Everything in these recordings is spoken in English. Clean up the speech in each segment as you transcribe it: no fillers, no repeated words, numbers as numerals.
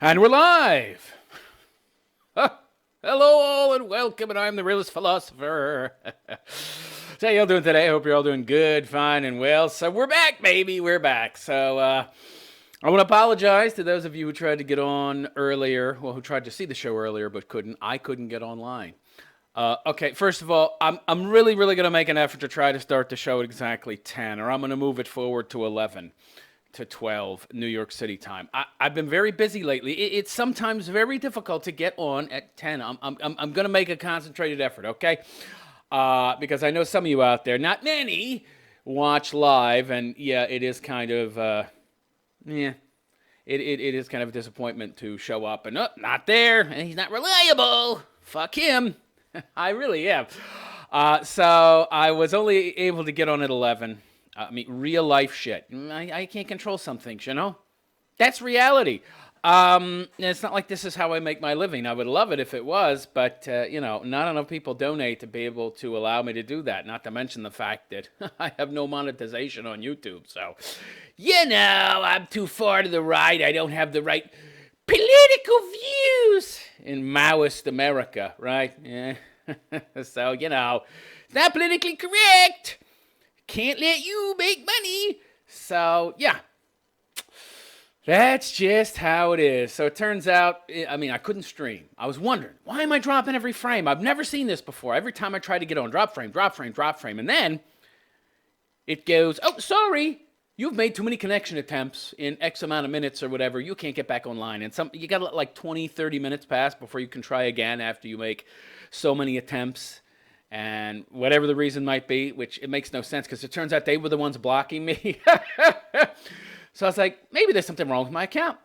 And we're live. Hello all and welcome, and I'm the realist philosopher. So how y'all doing today? I hope you're all doing good, fine, and well. So we're back, baby. We're back. So I want to apologize to those of you who tried to get on earlier, well, who tried to see the show earlier but couldn't. I couldn't get online. Okay, first of all, I'm really going to make an effort to try to start the show at exactly 10, or I'm going to move it forward to 11. To 12 New York City time. I've been very busy lately. It's sometimes very difficult to get on at 10. I'm going to make a concentrated effort, okay? Because I know some of you out there, not many, watch live, and yeah, it is kind of, it is kind of a disappointment to show up and, not there, and he's not reliable. Fuck him. I really am. So I was only able to get on at 11. I mean, real life shit. I can't control some things, you know? That's reality. It's not like this is how I make my living. I would love it if it was, but, not enough people donate to be able to allow me to do that. Not to mention the fact that I have no monetization on YouTube. So, I'm too far to the right. I don't have the right political views in Maoist America, right? Yeah. So, it's not politically correct. Can't let you make money. So, yeah. That's just how it is. So it turns out, I couldn't stream. I was wondering, why am I dropping every frame? I've never seen this before. Every time I try to get on, drop frame. And then it goes, oh, sorry. You've made too many connection attempts in X amount of minutes or whatever. You can't get back online. And you got to let like 20, 30 minutes pass before you can try again after you make so many attempts. And whatever the reason might be, which it makes no sense because it turns out they were the ones blocking me. So I was like, maybe there's something wrong with my account.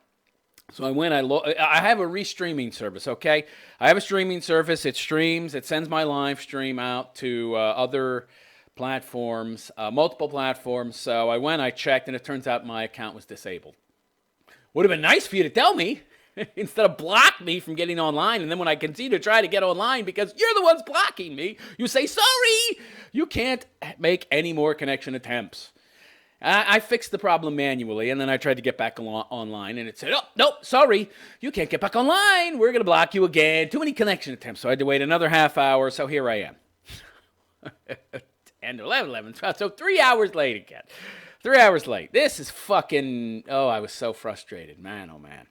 So I went, I have a restreaming service, okay? I have a streaming service. It streams. It sends my live stream out to other platforms, multiple platforms. So I went, I checked, and it turns out my account was disabled. Would have been nice for you to tell me. Instead of block me from getting online, and then when I continue to try to get online because you're the ones blocking me, you say, sorry, you can't make any more connection attempts. I fixed the problem manually, and then I tried to get back online, and it said, oh, no, sorry, you can't get back online. We're going to block you again. Too many connection attempts. So I had to wait another half hour, so here I am. 10, 11, 12, so 3 hours late again. 3 hours late. This is fucking, I was so frustrated. Man, oh man.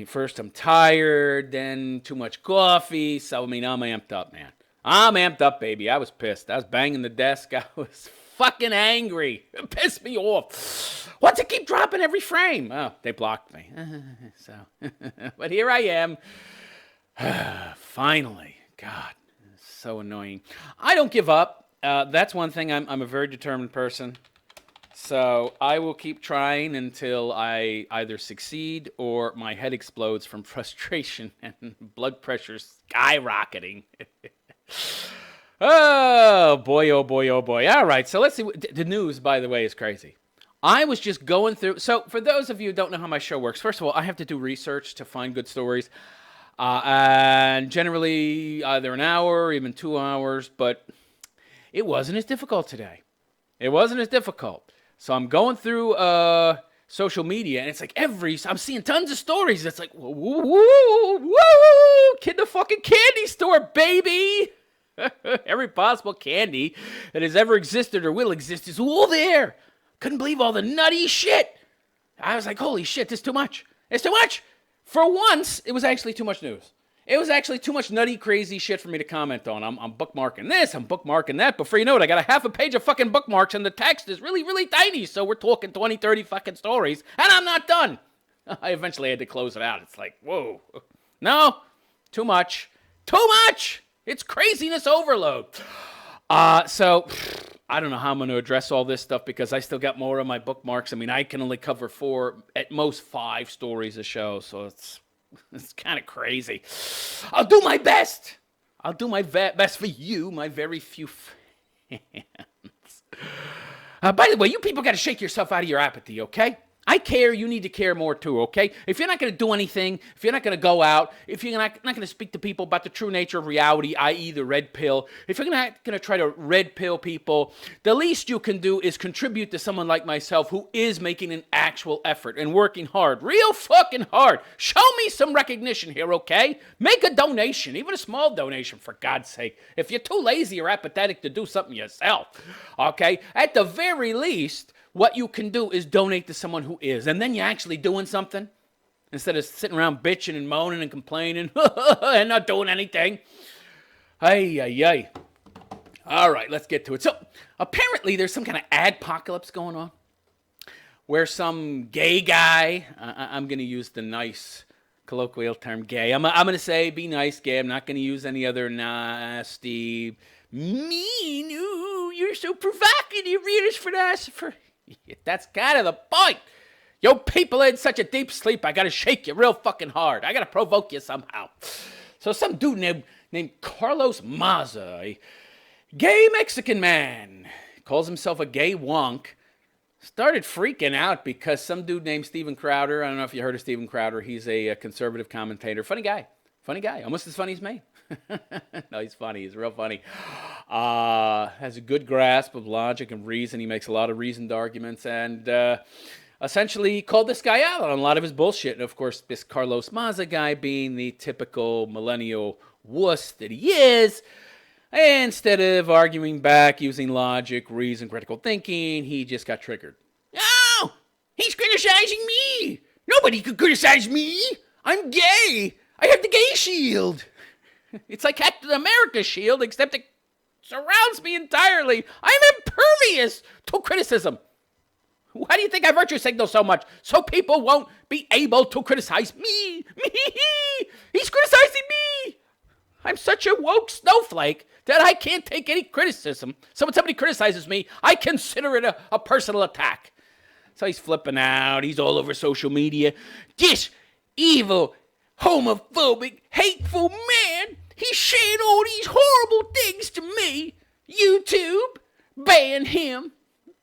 First I'm tired, then too much coffee. So, I'm amped up, man. I'm amped up, baby. I was pissed. I was banging the desk. I was fucking angry. It pissed me off. What's it keep dropping every frame? Oh, they blocked me. But here I am. Finally. God, it's so annoying. I don't give up. That's one thing. I'm a very determined person. So I will keep trying until I either succeed or my head explodes from frustration and blood pressure skyrocketing. Oh, boy, oh, boy, oh, boy. All right, so let's see. The news, by the way, is crazy. I was just going through. So for those of you who don't know how my show works, first of all, I have to do research to find good stories. And generally either an hour or even 2 hours, but it wasn't as difficult today. It wasn't as difficult. So I'm going through social media, and it's like I'm seeing tons of stories. It's like, woo, woo, woo, kid the fucking candy store, baby. Every possible candy that has ever existed or will exist is all there. Couldn't believe all the nutty shit. I was like, holy shit, this is too much. It's too much. For once, it was actually too much news. It was actually too much nutty, crazy shit for me to comment on. I'm bookmarking this, I'm bookmarking that. Before you know it, I got a half a page of fucking bookmarks, and the text is really, really tiny. So we're talking 20, 30 fucking stories, and I'm not done. I eventually had to close it out. It's like, whoa. No, too much. Too much! It's craziness overload. So I don't know how I'm going to address all this stuff because I still got more of my bookmarks. I can only cover 4, at most 5 stories a show, so it's kind of crazy. I'll do my best. I'll do my best for you, my very few fans. By the way, you people got to shake yourself out of your apathy, okay? I care. You need to care more too, okay? If you're not going to do anything, if you're not going to go out, if you're not going to speak to people about the true nature of reality, i.e. the red pill, if you're not going to try to red pill people, the least you can do is contribute to someone like myself who is making an actual effort and working hard, real fucking hard. Show me some recognition here, okay? Make a donation, even a small donation, for God's sake. If you're too lazy or apathetic to do something yourself, okay? At the very least, what you can do is donate to someone who is. And then you're actually doing something instead of sitting around bitching and moaning and complaining and not doing anything. Ay, ay, ay. All right, let's get to it. So apparently there's some kind of adpocalypse going on where some gay guy, I'm going to use the nice colloquial term gay. I'm going to say be nice, gay. I'm not going to use any other nasty, mean, ooh, you're so provocative, readers philosopher. That's kind of the point. Yo, people in such a deep sleep, I got to shake you real fucking hard. I got to provoke you somehow. So some dude named Carlos Maza, a gay Mexican man, calls himself a gay wonk, started freaking out because some dude named Steven Crowder, I don't know if you heard of Steven Crowder, he's a conservative commentator, funny guy, almost as funny as me. No, he's funny. He's real funny. Has a good grasp of logic and reason. He makes a lot of reasoned arguments and essentially called this guy out on a lot of his bullshit. And, of course, this Carlos Maza guy being the typical millennial wuss that he is, instead of arguing back using logic, reason, critical thinking, he just got triggered. No! He's criticizing me! Nobody could criticize me! I'm gay! I have the gay shield! It's like Captain America's shield, except it surrounds me entirely. I'm impervious to criticism. Why do you think I virtue signal so much? So people won't be able to criticize me. He's criticizing me. I'm such a woke snowflake that I can't take any criticism. So when somebody criticizes me, I consider it a personal attack. So he's flipping out. He's all over social media. This evil, homophobic, hateful man, he's saying all these horrible things to me. YouTube, ban him.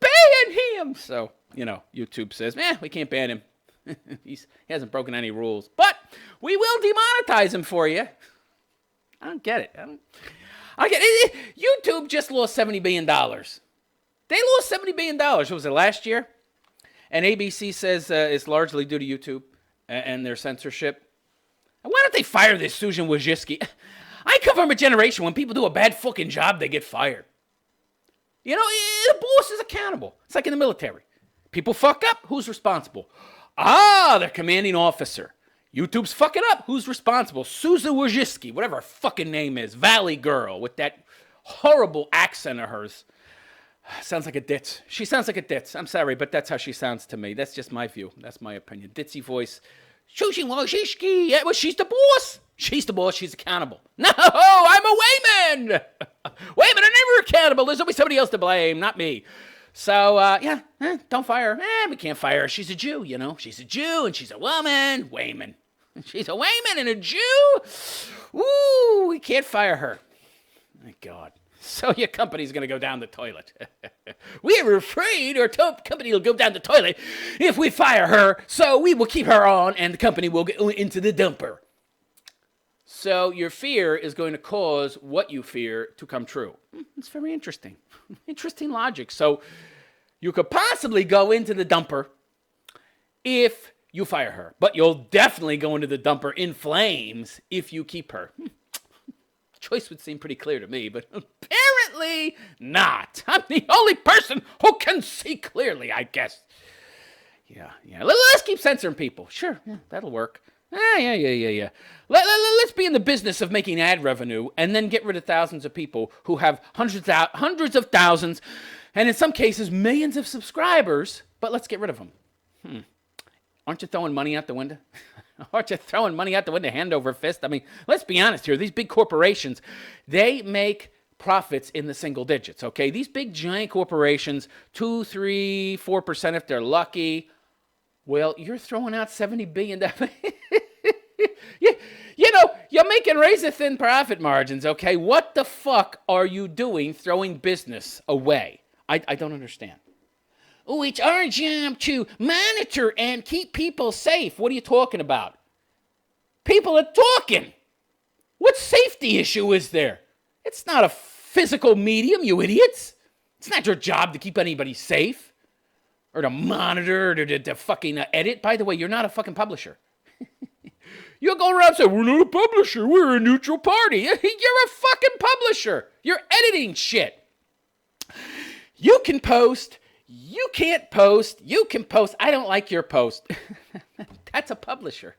Ban him. So, YouTube says, we can't ban him. He hasn't broken any rules. But we will demonetize him for you. I don't get it. I get it. YouTube just lost $70 billion. They lost $70 billion. What was it, last year? And ABC says it's largely due to YouTube and their censorship. And why don't they fire this Susan Wojcicki? I come from a generation when people do a bad fucking job, they get fired. The boss is accountable. It's like in the military. People fuck up, who's responsible? Their commanding officer. YouTube's fucking up, who's responsible? Susan Wojcicki, whatever her fucking name is, Valley Girl, with that horrible accent of hers. Sounds like a ditz. She sounds like a ditz. I'm sorry, but that's how she sounds to me. That's just my view. That's my opinion. Ditzy voice. Susan Wojcicki. Yeah, well, she's the boss. She's the boss. She's accountable. No, I'm a Wayman. Wayman are never accountable. There's always somebody else to blame, not me. So, don't fire her. We can't fire her. She's a Jew, She's a Jew, and she's a woman. Wayman. She's a Wayman and a Jew. Ooh, we can't fire her. My God. So your company's going to go down the toilet. We're afraid our company will go down the toilet if we fire her, so we will keep her on, and the company will go into the dumper. So your fear is going to cause what you fear to come true. It's very interesting. Interesting logic. So you could possibly go into the dumper if you fire her, but you'll definitely go into the dumper in flames if you keep her. Choice would seem pretty clear to me, but apparently not. I'm the only person who can see clearly, I guess. Yeah. Let's keep censoring people. Sure, that'll work. Yeah. Let's be in the business of making ad revenue and then get rid of thousands of people who have hundreds of thousands, and in some cases, millions of subscribers, but let's get rid of them. Aren't you throwing money out the window? Aren't you throwing money out the window hand over fist? I mean, let's be honest here. These big corporations, they make profits in the single digits, okay? These big giant corporations, 2, 3, 4% if they're lucky. Well, you're throwing out $70 billion. You're making razor-thin profit margins, okay? What the fuck are you doing throwing business away? I don't understand. Oh, it's our job to monitor and keep people safe. What are you talking about? People are talking. What safety issue is there? It's not a physical medium, you idiots. It's not your job to keep anybody safe or to monitor or to fucking edit. By the way, you're not a fucking publisher. You'll go around and say, we're not a publisher. We're a neutral party. You're a fucking publisher. You're editing shit. You can post. You can't post. You can post. I don't like your post. That's a publisher.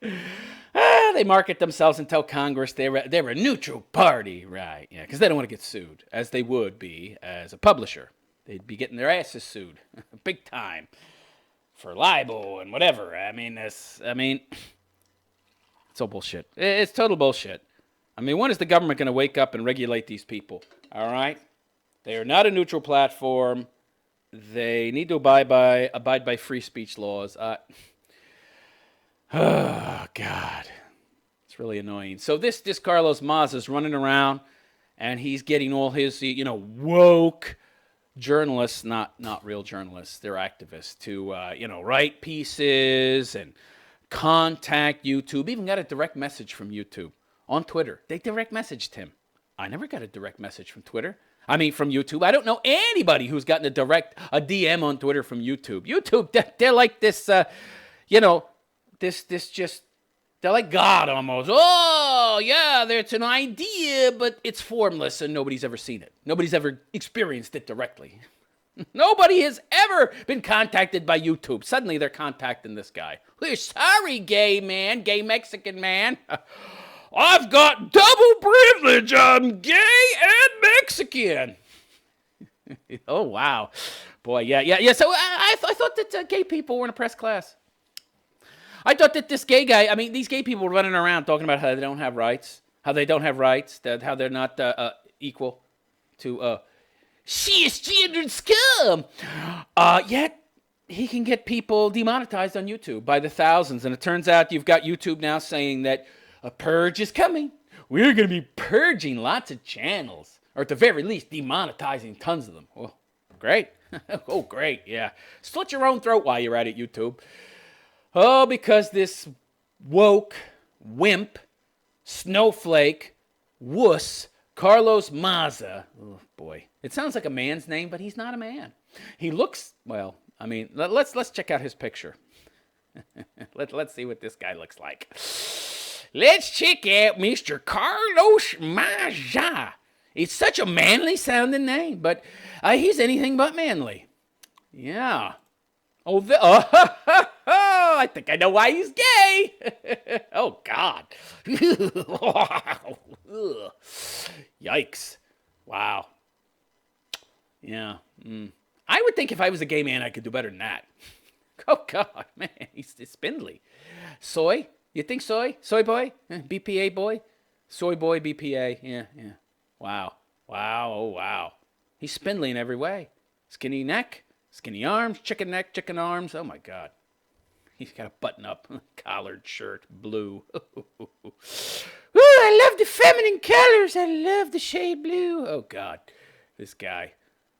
They market themselves and tell Congress they're a neutral party. Right, yeah, because they don't want to get sued, as they would be as a publisher. They'd be getting their asses sued big time for libel and whatever. It's all bullshit. It's total bullshit. When is the government going to wake up and regulate these people? All right? They are not a neutral platform. They need to abide by free speech laws. Oh, God. It's really annoying. So this Carlos Maza is running around, and he's getting all his, woke journalists, not real journalists, they're activists, to, write pieces and contact YouTube. Even got a direct message from YouTube on Twitter. They direct messaged him. I never got a direct message from Twitter. From YouTube. I don't know anybody who's gotten a DM on Twitter from YouTube. YouTube, they're like this, they're like God almost. Oh, yeah, it's an idea, but it's formless and nobody's ever seen it. Nobody's ever experienced it directly. Nobody has ever been contacted by YouTube. Suddenly they're contacting this guy. We're sorry, gay Mexican man. I've got double privilege. I'm gay and Mexican. Oh, wow. Boy, yeah. So I thought that gay people were in a press class. I thought that this gay guy, these gay people were running around talking about how they don't have rights, how they're not equal to cisgendered scum. Yet he can get people demonetized on YouTube by the thousands. And it turns out you've got YouTube now saying that a purge is coming. We're going to be purging lots of channels, or at the very least, demonetizing tons of them. Oh, great. Oh, great, yeah. Slit your own throat while you're at it, YouTube. Oh, because this woke, wimp, snowflake, wuss, Carlos Maza, oh boy, it sounds like a man's name, but he's not a man. He looks, let's check out his picture. Let's see what this guy looks like. Let's check out Mr. Carlos Maza. It's such a manly sounding name, but he's anything but manly. Yeah. I think I know why he's gay. Oh, God. Yikes. Wow. Yeah. I would think if I was a gay man, I could do better than that. Oh, God, man, he's spindly. Soy? You think soy? Soy boy? BPA boy? Soy boy, BPA. Yeah. Wow. Oh, wow. He's spindly in every way. Skinny neck. Skinny arms, chicken neck, chicken arms. Oh, my God. He's got a button-up collared shirt, blue. Ooh, I love the feminine colors. I love the shade blue. Oh, God. This guy.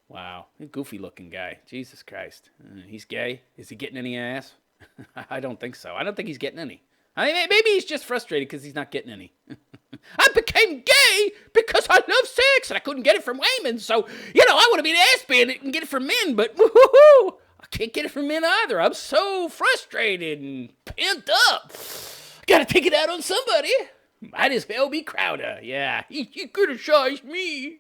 Wow. A goofy-looking guy. Jesus Christ. He's gay? Is he getting any ass? I don't think so. I don't think he's getting any. Maybe he's just frustrated because he's not getting any. I became gay because I love sex and I couldn't get it from women. So, I want to be an ass bandit and get it from men, but woohoo, I can't get it from men either. I'm so frustrated and pent up. Got to take it out on somebody. Might as well be Crowder. Yeah, he criticized me.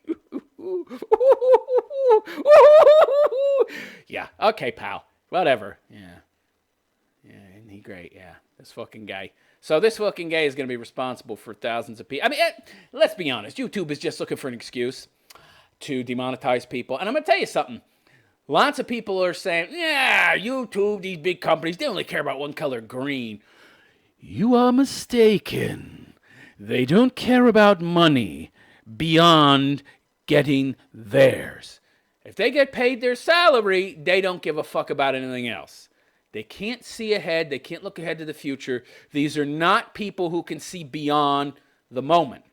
Yeah, okay, pal. Whatever. Yeah, isn't he great? Yeah. This fucking guy. So this fucking guy is going to be responsible for thousands of people. Let's be honest. YouTube is just looking for an excuse to demonetize people. And I'm going to tell you something. Lots of people are saying, yeah, YouTube, these big companies, they only care about one color, green. You are mistaken. They don't care about money beyond getting theirs. If they get paid their salary, they don't give a fuck about anything else. They can't see ahead. They can't look ahead to the future. These are not people who can see beyond the moment.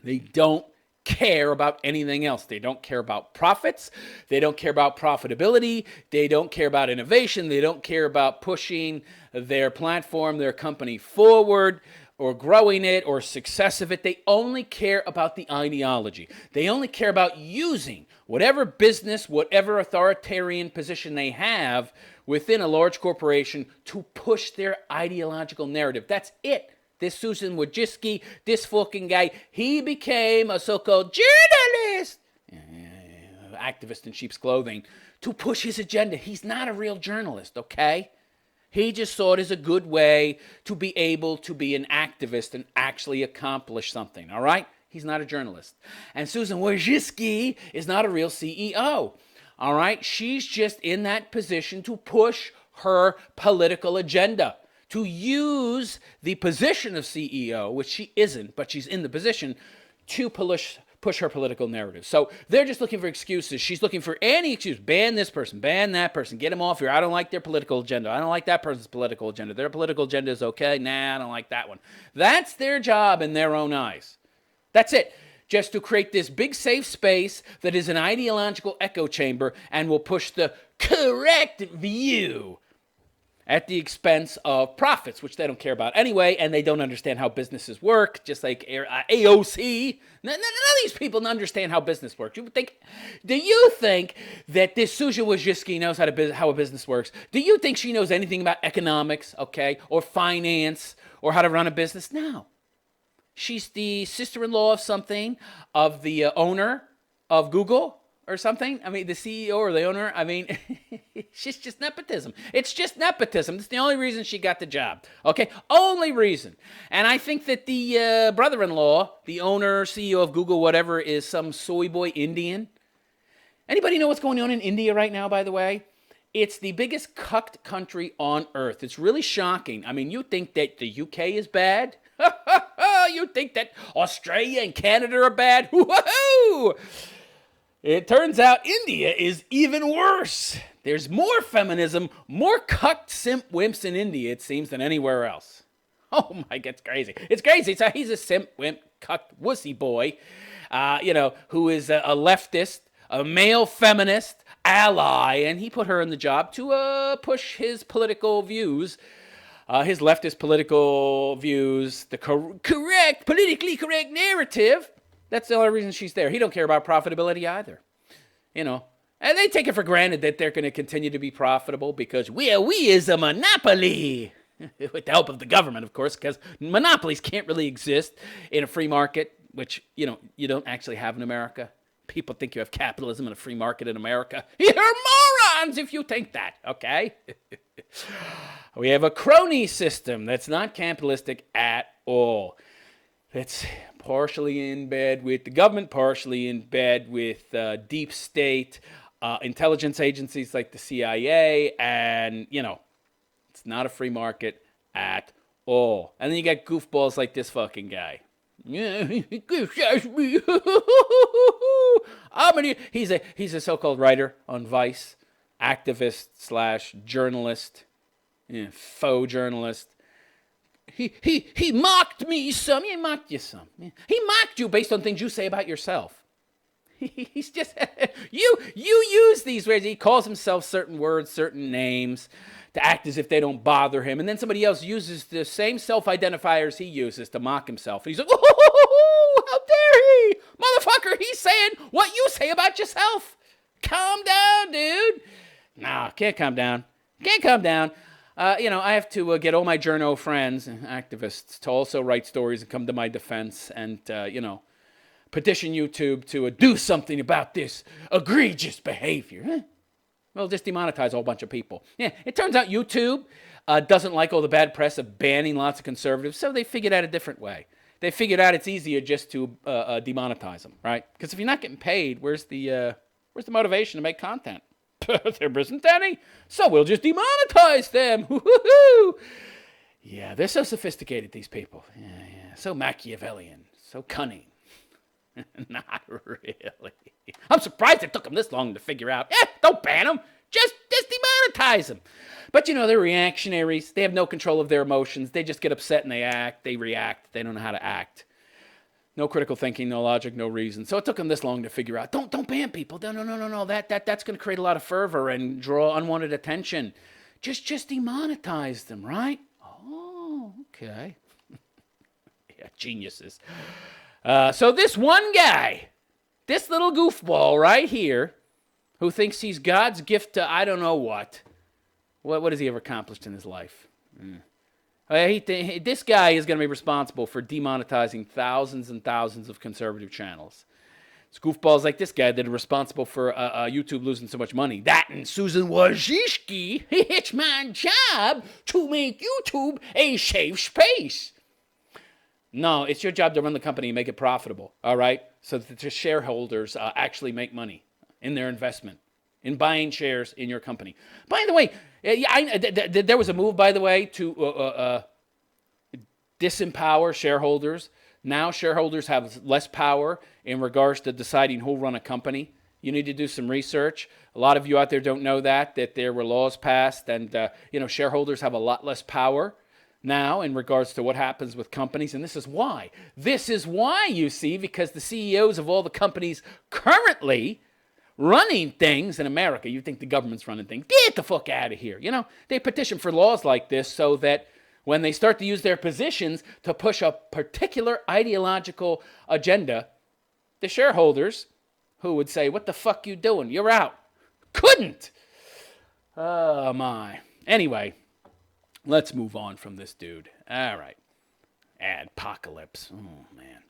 They don't care about anything else. They don't care about profits. They don't care about profitability. They don't care about innovation. They don't care about pushing their platform, their company forward, or growing it, or success of it. They only care about the ideology. They only care about using whatever business, whatever authoritarian position they have within a large corporation to push their ideological narrative. That's it. This Susan Wojcicki, this fucking guy, he became a so-called journalist, activist in sheep's clothing, to push his agenda. He's not a real journalist, okay? He just saw it as a good way to be able to be an activist and actually accomplish something, all right? He's not a journalist. And Susan Wojcicki is not a real CEO, all right? She's just in that position to push her political agenda, to use the position of CEO, which she isn't, but she's in the position to push her political narrative. So they're just looking for excuses. She's looking for any excuse. Ban this person, ban that person, get them off here. I don't like their political agenda. I don't like that person's political agenda. Their political agenda is okay. Nah, I don't like that one. That's their job in their own eyes. That's it. Just to create this big safe space that is an ideological echo chamber and will push the correct view at the expense of profits, which they don't care about anyway, and they don't understand how businesses work, just like AOC. None of these people understand how business works. Do you think that this Susan Wojcicki knows how a business works? Do you think she knows anything about economics, okay, or finance, or how to run a business? No. She's the sister-in-law of something, of the owner of Google, or something. I mean, the CEO or the owner. I mean, it's just nepotism. It's just nepotism. That's the only reason she got the job. Okay? Only reason. And I think that the brother-in-law, the owner, CEO of Google, whatever, is some soy boy Indian. Anybody know what's going on in India right now, by the way? It's the biggest cucked country on earth. It's really shocking. I mean, you think that the UK is bad? You think that Australia and Canada are bad? Woohoo! It turns out India is even worse. There's more feminism, more cucked simp wimps in India, it seems, than anywhere else. Oh my God, it's crazy. It's crazy. So he's a simp wimp, cucked wussy boy, who is a leftist, a male feminist ally, and he put her in the job to push his political views, his leftist political views, the politically correct narrative. That's the only reason she's there. He don't care about profitability either, And they take it for granted that they're going to continue to be profitable because we is a monopoly. With the help of the government, of course, because monopolies can't really exist in a free market, which, you don't actually have in America. People think you have capitalism and a free market in America. You're morons if you think that, okay? We have a crony system that's not capitalistic at all. It's partially in bed with the government, partially in bed with deep state intelligence agencies like the CIA, and, it's not a free market at all. And then you got goofballs like this fucking guy. Yeah, he criticized me. He's a so-called writer on Vice, activist / journalist, faux journalist. He mocked me some. He mocked you some. He mocked you based on things you say about yourself. He's just you use these words. He calls himself certain words, certain names, to act as if they don't bother him, and then somebody else uses the same self-identifiers he uses to mock himself. And he's like, "Oh, how dare he, motherfucker! He's saying what you say about yourself. Calm down, dude." Nah, can't calm down. Can't calm down. I have to get all my journo friends and activists to also write stories and come to my defense and, petition YouTube to do something about this egregious behavior. Huh? Well, just demonetize a whole bunch of people. Yeah, it turns out YouTube doesn't like all the bad press of banning lots of conservatives, so they figured out a different way. They figured out it's easier just to demonetize them, right? Because if you're not getting paid, where's the motivation to make content? There isn't any, so we'll just demonetize them. Woo-hoo-hoo. Yeah, they're so sophisticated, these people. Yeah, so Machiavellian, so cunning. Not really. I'm surprised it took them this long to figure out. Don't ban them. Just demonetize them. But, they're reactionaries. They have no control of their emotions. They just get upset and they act. They react. They don't know how to act. No critical thinking, no logic, no reason. So it took them this long to figure out, don't ban people. No. That's going to create a lot of fervor and draw unwanted attention. Just demonetize them, right? Oh, okay. Yeah, geniuses. So this one guy, this little goofball right here, who thinks he's God's gift to I don't know what. What has he ever accomplished in his life? This guy is going to be responsible for demonetizing thousands and thousands of conservative channels. It's goofballs like this guy that are responsible for YouTube losing so much money. That and Susan Wojcicki, it's my job to make YouTube a safe space. No, it's your job to run the company and make it profitable, all right? So that the shareholders actually make money in their investment, in buying shares in your company. By the way, there was a move, by the way, to disempower shareholders. Now shareholders have less power in regards to deciding who'll run a company. You need to do some research. A lot of you out there don't know that there were laws passed, and shareholders have a lot less power now in regards to what happens with companies. And this is why. This is why, you see, because the CEOs of all the companies currently running things in America, you think the government's running things, get the fuck out of here. They petition for laws like this so that when they start to use their positions to push a particular ideological agenda, the shareholders who would say, what the fuck you doing? You're out. Couldn't. Oh, my. Anyway, let's move on from this dude. All right. Adpocolypse. Oh, man.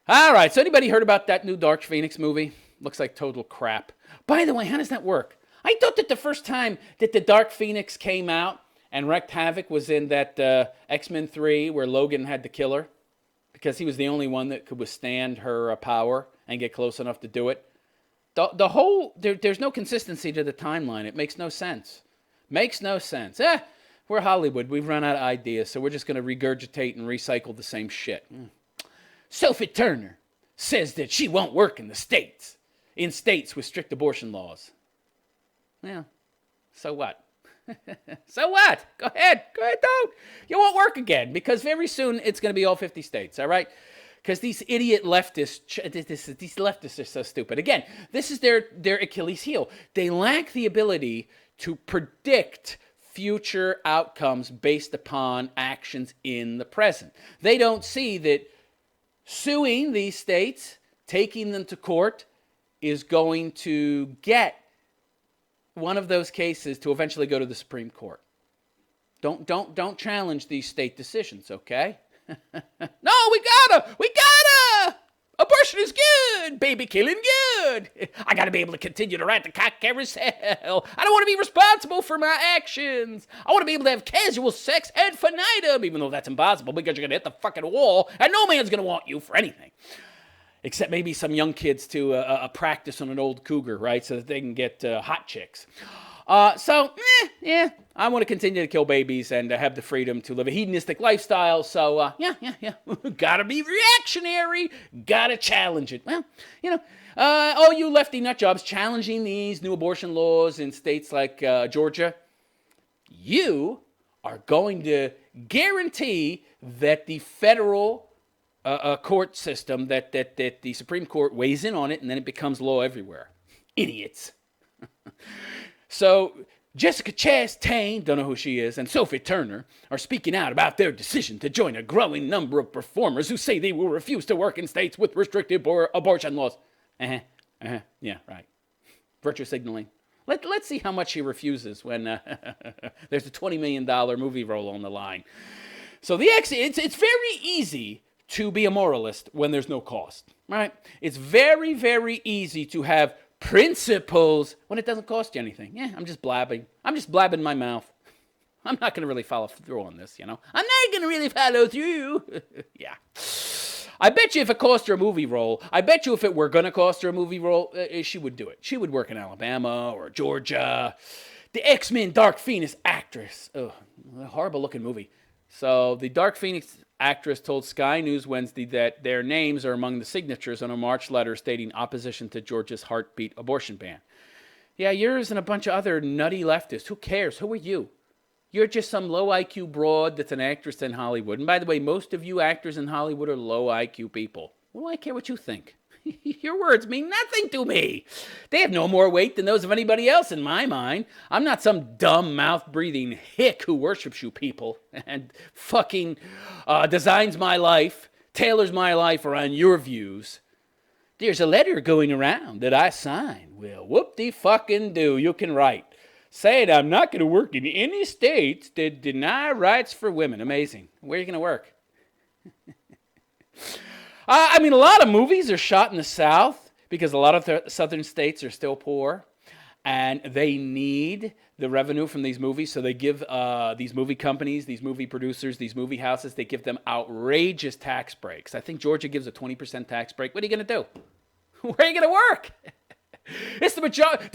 All right. So anybody heard about that new Dark Phoenix movie? Looks like total crap. By the way, how does that work? I thought that the first time that the Dark Phoenix came out and wreaked havoc was in that X-Men 3 where Logan had to kill her because he was the only one that could withstand her power and get close enough to do it. There's no consistency to the timeline. It makes no sense. Makes no sense. We're Hollywood. We've run out of ideas, so we're just going to regurgitate and recycle the same shit. Sophie Turner says that she won't work in states with strict abortion laws. Well, so what? So what? Go ahead, don't. You won't work again because very soon it's going to be all 50 states, all right? Because these idiot leftists, these leftists are so stupid. Again, this is their Achilles heel. They lack the ability to predict future outcomes based upon actions in the present. They don't see that suing these states, taking them to court, is going to get one of those cases to eventually go to the Supreme Court. Don't challenge these state decisions, okay? No, we gotta! Abortion is good! Baby killing good! I gotta be able to continue to ride the cock carousel. I don't want to be responsible for my actions. I want to be able to have casual sex ad infinitum, even though that's impossible because you're gonna hit the fucking wall and no man's gonna want you for anything. Except maybe some young kids to practice on an old cougar, right? So that they can get hot chicks. I want to continue to kill babies and have the freedom to live a hedonistic lifestyle. So, gotta be reactionary. Gotta challenge it. Well, all you lefty nutjobs challenging these new abortion laws in states like Georgia, you are going to guarantee that the federal court system, that the Supreme Court weighs in on it, and then it becomes law everywhere. Idiots. So Jessica Chastain, don't know who she is, and Sophie Turner are speaking out about their decision to join a growing number of performers who say they will refuse to work in states with restrictive abortion laws. Yeah, right. Virtue signaling. Let's see how much she refuses when there's a $20 million movie role on the line. So it's very easy to be a moralist when there's no cost, right? It's very, very easy to have principles when it doesn't cost you anything. Yeah, I'm just blabbing my mouth. I'm not going to really follow through on this, I'm not going to really follow through. Yeah. I bet you if it cost her a movie role, if it were going to cost her a movie role, she would do it. She would work in Alabama or Georgia. The X-Men Dark Phoenix actress. Oh, a horrible looking movie. So the Dark Phoenix actress told Sky News Wednesday that their names are among the signatures on a March letter stating opposition to Georgia's heartbeat abortion ban. Yeah, yours and a bunch of other nutty leftists. Who cares? Who are you? You're just some low IQ broad that's an actress in Hollywood. And by the way, most of you actors in Hollywood are low IQ people. What do I care what you think? Your words mean nothing to me. They have no more weight than those of anybody else in my mind. I'm not some dumb mouth-breathing hick who worships you people and fucking designs my life, tailors my life around your views. There's a letter going around that I signed. Well, whoop-de-fucking-do. You can write. Saying I'm not going to work in any states that deny rights for women. Amazing. Where are you going to work? I mean, a lot of movies are shot in the South because a lot of southern states are still poor, and they need the revenue from these movies, so they give these movie companies, these movie producers, these movie houses, they give them outrageous tax breaks. I think Georgia gives a 20% tax break. What are you going to do? Where are you going to work? It's the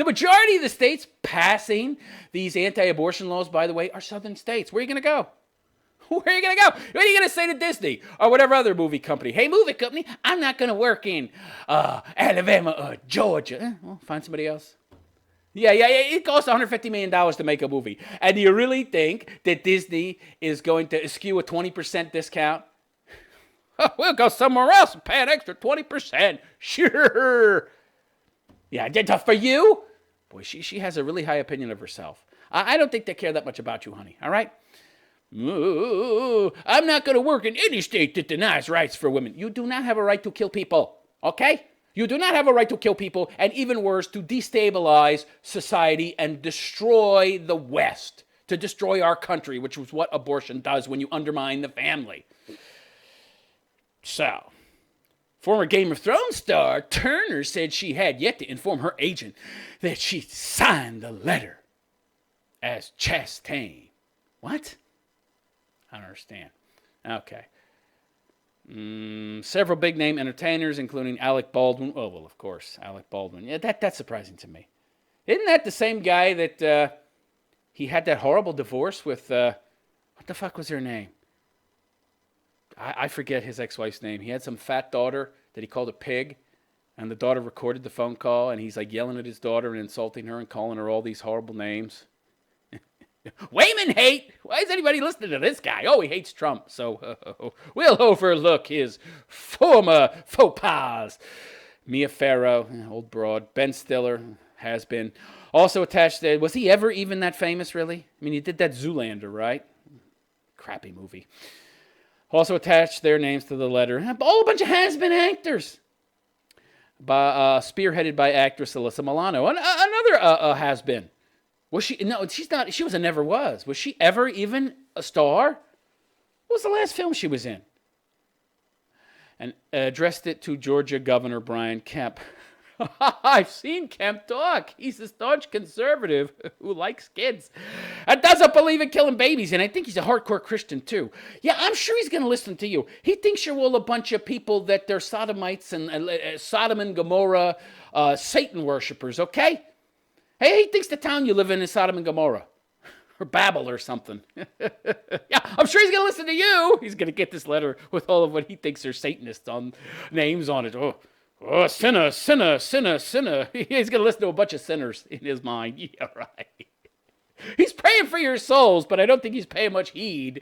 majority of the states passing these anti-abortion laws, by the way, are southern states. Where are you going to go? Where are you going to go? What are you going to say to Disney or whatever other movie company? Hey, movie company, I'm not going to work in Alabama or Georgia. Well, find somebody else. Yeah. It costs $150 million to make a movie. And do you really think that Disney is going to eschew a 20% discount? We'll go somewhere else and pay an extra 20%. Sure. Yeah, for you? Boy, she has a really high opinion of herself. I don't think they care that much about you, honey. All right? Ooh, I'm not going to work in any state that denies rights for women. You do not have a right to kill people, okay? You do not have a right to kill people, and even worse, to destabilize society and destroy the West, to destroy our country, which was what abortion does when you undermine the family. So, former Game of Thrones star Turner said she had yet to inform her agent that she signed the letter as Chastain. What? I don't understand. Okay. Several big-name entertainers, including Alec Baldwin. Oh, well, of course, Alec Baldwin. Yeah, that's surprising to me. Isn't that the same guy that he had that horrible divorce with, what the fuck was her name? I forget his ex-wife's name. He had some fat daughter that he called a pig, and the daughter recorded the phone call, and he's like yelling at his daughter and insulting her and calling her all these horrible names. Women hate. Why is anybody listening to this guy? Oh, he hates Trump, so we'll overlook his former faux pas. Mia Farrow, old broad. Ben Stiller has been. Also attached to, was he ever even that famous, really? I mean, he did that Zoolander, right? Crappy movie. Also attached their names to the letter. All a bunch of has-been actors. Spearheaded by actress Alyssa Milano. Another has-been. Was she? No, she's not. She was a never was. Was she ever even a star? What was the last film she was in? And addressed it to Georgia Governor Brian Kemp. I've seen Kemp talk. He's a staunch conservative who likes kids and doesn't believe in killing babies. And I think he's a hardcore Christian, too. Yeah, I'm sure he's going to listen to you. He thinks you're all a bunch of people that they're sodomites and Sodom and Gomorrah Satan worshipers, okay? Hey, he thinks the town you live in is Sodom and Gomorrah. Or Babel or something. Yeah, I'm sure he's going to listen to you. He's going to get this letter with all of what he thinks are Satanists on names on it. Oh, sinner, sinner, sinner, sinner. He's going to listen to a bunch of sinners in his mind. Yeah, right. He's praying for your souls, but I don't think he's paying much heed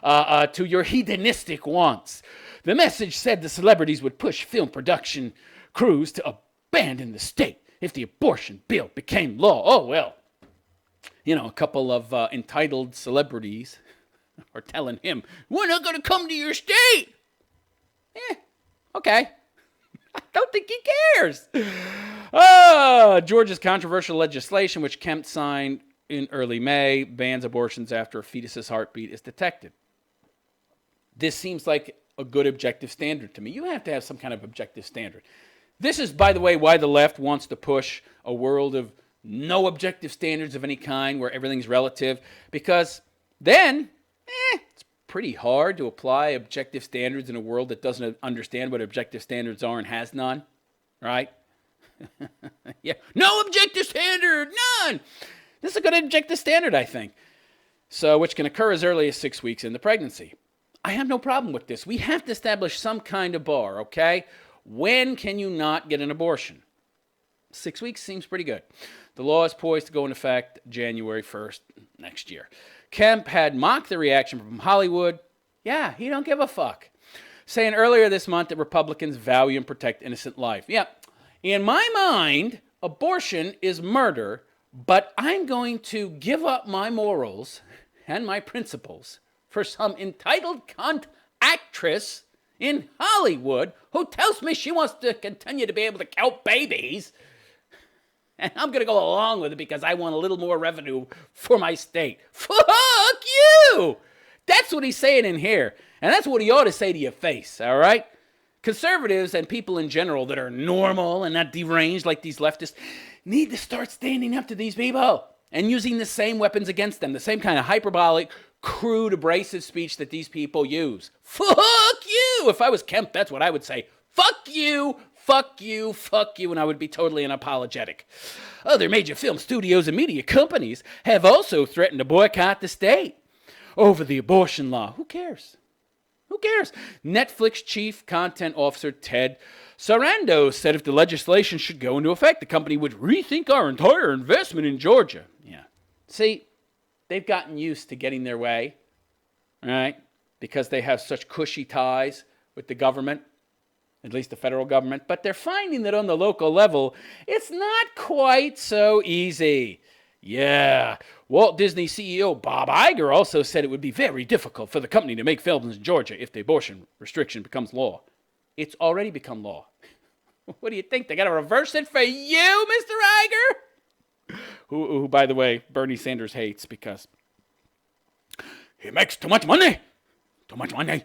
to your hedonistic wants. The message said the celebrities would push film production crews to abandon the state if the abortion bill became law. Oh, well, you know, a couple of entitled celebrities are telling him, we're not going to come to your state. Okay. I don't think he cares. Georgia's controversial legislation, which Kemp signed in early May, bans abortions after a fetus's heartbeat is detected. This seems like a good objective standard to me. You have to have some kind of objective standard. This is, by the way, why the left wants to push a world of no objective standards of any kind, where everything's relative, because then, it's pretty hard to apply objective standards in a world that doesn't understand what objective standards are and has none, right? Yeah, no objective standard, none. This is a good objective standard, I think. So, which can occur as early as 6 weeks into pregnancy. I have no problem with this. We have to establish some kind of bar, okay? When can you not get an abortion? 6 weeks seems pretty good. The law is poised to go into effect January 1st next year. Kemp had mocked the reaction from Hollywood. Yeah, he don't give a fuck. Saying earlier this month that Republicans value and protect innocent life. Yeah, in my mind, abortion is murder, but I'm going to give up my morals and my principles for some entitled cunt actress in Hollywood who tells me she wants to continue to be able to count babies. And I'm going to go along with it because I want a little more revenue for my state. Fuck you! That's what he's saying in here. And that's what he ought to say to your face, all right? Conservatives and people in general that are normal and not deranged like these leftists need to start standing up to these people and using the same weapons against them, the same kind of hyperbolic, crude, abrasive speech that these people use. Fuck you! If I was Kemp, that's what I would say. Fuck you! Fuck you, fuck you, and I would be totally unapologetic. Other major film studios and media companies have also threatened to boycott the state over the abortion law. Who cares? Who cares? Netflix chief content officer Ted Sarandos said if the legislation should go into effect, the company would rethink our entire investment in Georgia. Yeah. See, they've gotten used to getting their way, right? Because they have such cushy ties with the government. At least the federal government, but they're finding that on the local level, it's not quite so easy. Yeah, Walt Disney CEO Bob Iger also said it would be very difficult for the company to make films in Georgia if the abortion restriction becomes law. It's already become law. What do you think? They got to reverse it for you, Mr. Iger? Who, by the way, Bernie Sanders hates because he makes too much money. Too much money.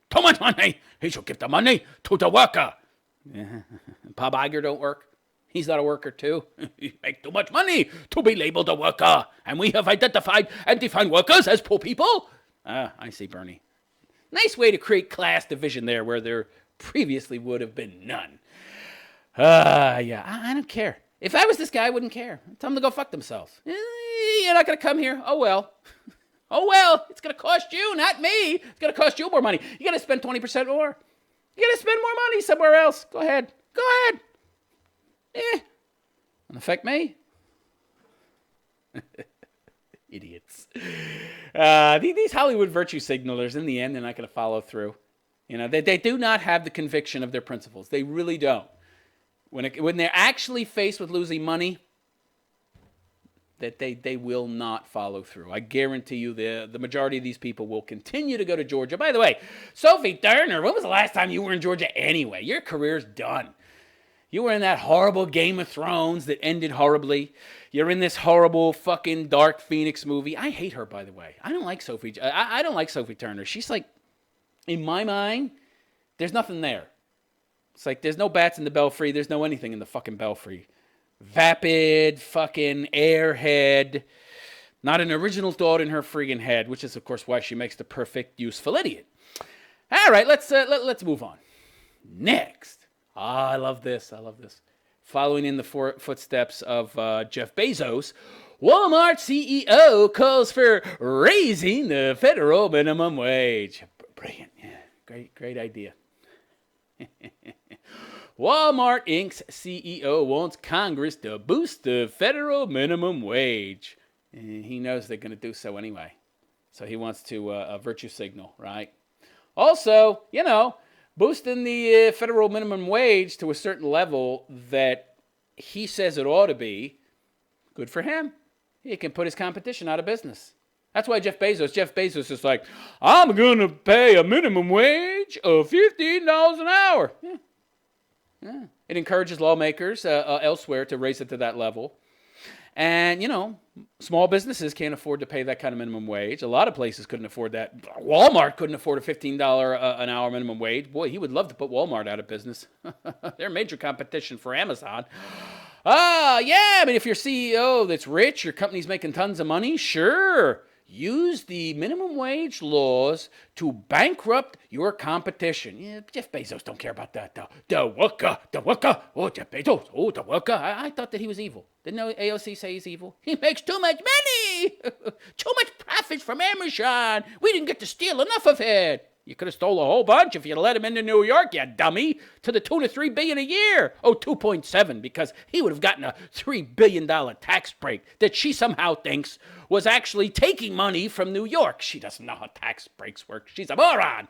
Too much money. He should give the money to the worker. Bob Iger don't work. He's not a worker too. He makes too much money to be labeled a worker. And we have identified and defined workers as poor people. I see, Bernie. Nice way to create class division there where there previously would have been none. Yeah, I don't care. If I was this guy, I wouldn't care. Tell them to go fuck themselves. You're not going to come here. Oh, well. Oh, well, it's going to cost you, not me. It's going to cost you more money. You got to spend 20% more. You got to spend more money somewhere else. Go ahead. Go ahead. Won't affect me. Idiots. These Hollywood virtue signalers, in the end, they're not going to follow through. You know, they do not have the conviction of their principles. They really don't. When they're actually faced with losing money, that they will not follow through. I guarantee you the majority of these people will continue to go to Georgia. By the way, Sophie Turner, when was the last time you were in Georgia anyway? Your career's done. You were in that horrible Game of Thrones that ended horribly. You're in this horrible fucking Dark Phoenix movie. I hate her, by the way. I don't like Sophie. I don't like Sophie Turner. She's like, in my mind, there's nothing there. It's like there's no bats in the belfry. There's no anything in the fucking belfry. Vapid, fucking airhead, not an original thought in her friggin' head, which is, of course, why she makes the perfect useful idiot. All right, let's move on. Next. I love this. Following in the footsteps of Jeff Bezos, Walmart CEO calls for raising the federal minimum wage. Brilliant. Yeah, great idea. Walmart Inc.'s CEO wants Congress to boost the federal minimum wage. And he knows they're going to do so anyway. So he wants to virtue signal, right? Also, boosting the federal minimum wage to a certain level that he says it ought to be, good for him. He can put his competition out of business. That's why Jeff Bezos is like, I'm going to pay a minimum wage of $15 an hour. Yeah. It encourages lawmakers elsewhere to raise it to that level. And, small businesses can't afford to pay that kind of minimum wage. A lot of places couldn't afford that. Walmart couldn't afford a $15 an hour minimum wage. Boy, he would love to put Walmart out of business. They're major competition for Amazon. Yeah, if you're CEO that's rich, your company's making tons of money, sure. Use the minimum wage laws to bankrupt your competition. Yeah, Jeff Bezos don't care about that, though. The worker. Oh, Jeff Bezos. Oh, the worker. I thought that he was evil. Didn't AOC say he's evil? He makes too much money. Too much profits from Amazon. We didn't get to steal enough of it. You could have stole a whole bunch if you let him into New York, you dummy, to the tune of $3 billion a year. Oh, 2.7, because he would have gotten a $3 billion tax break that she somehow thinks was actually taking money from New York. She doesn't know how tax breaks work. She's a moron.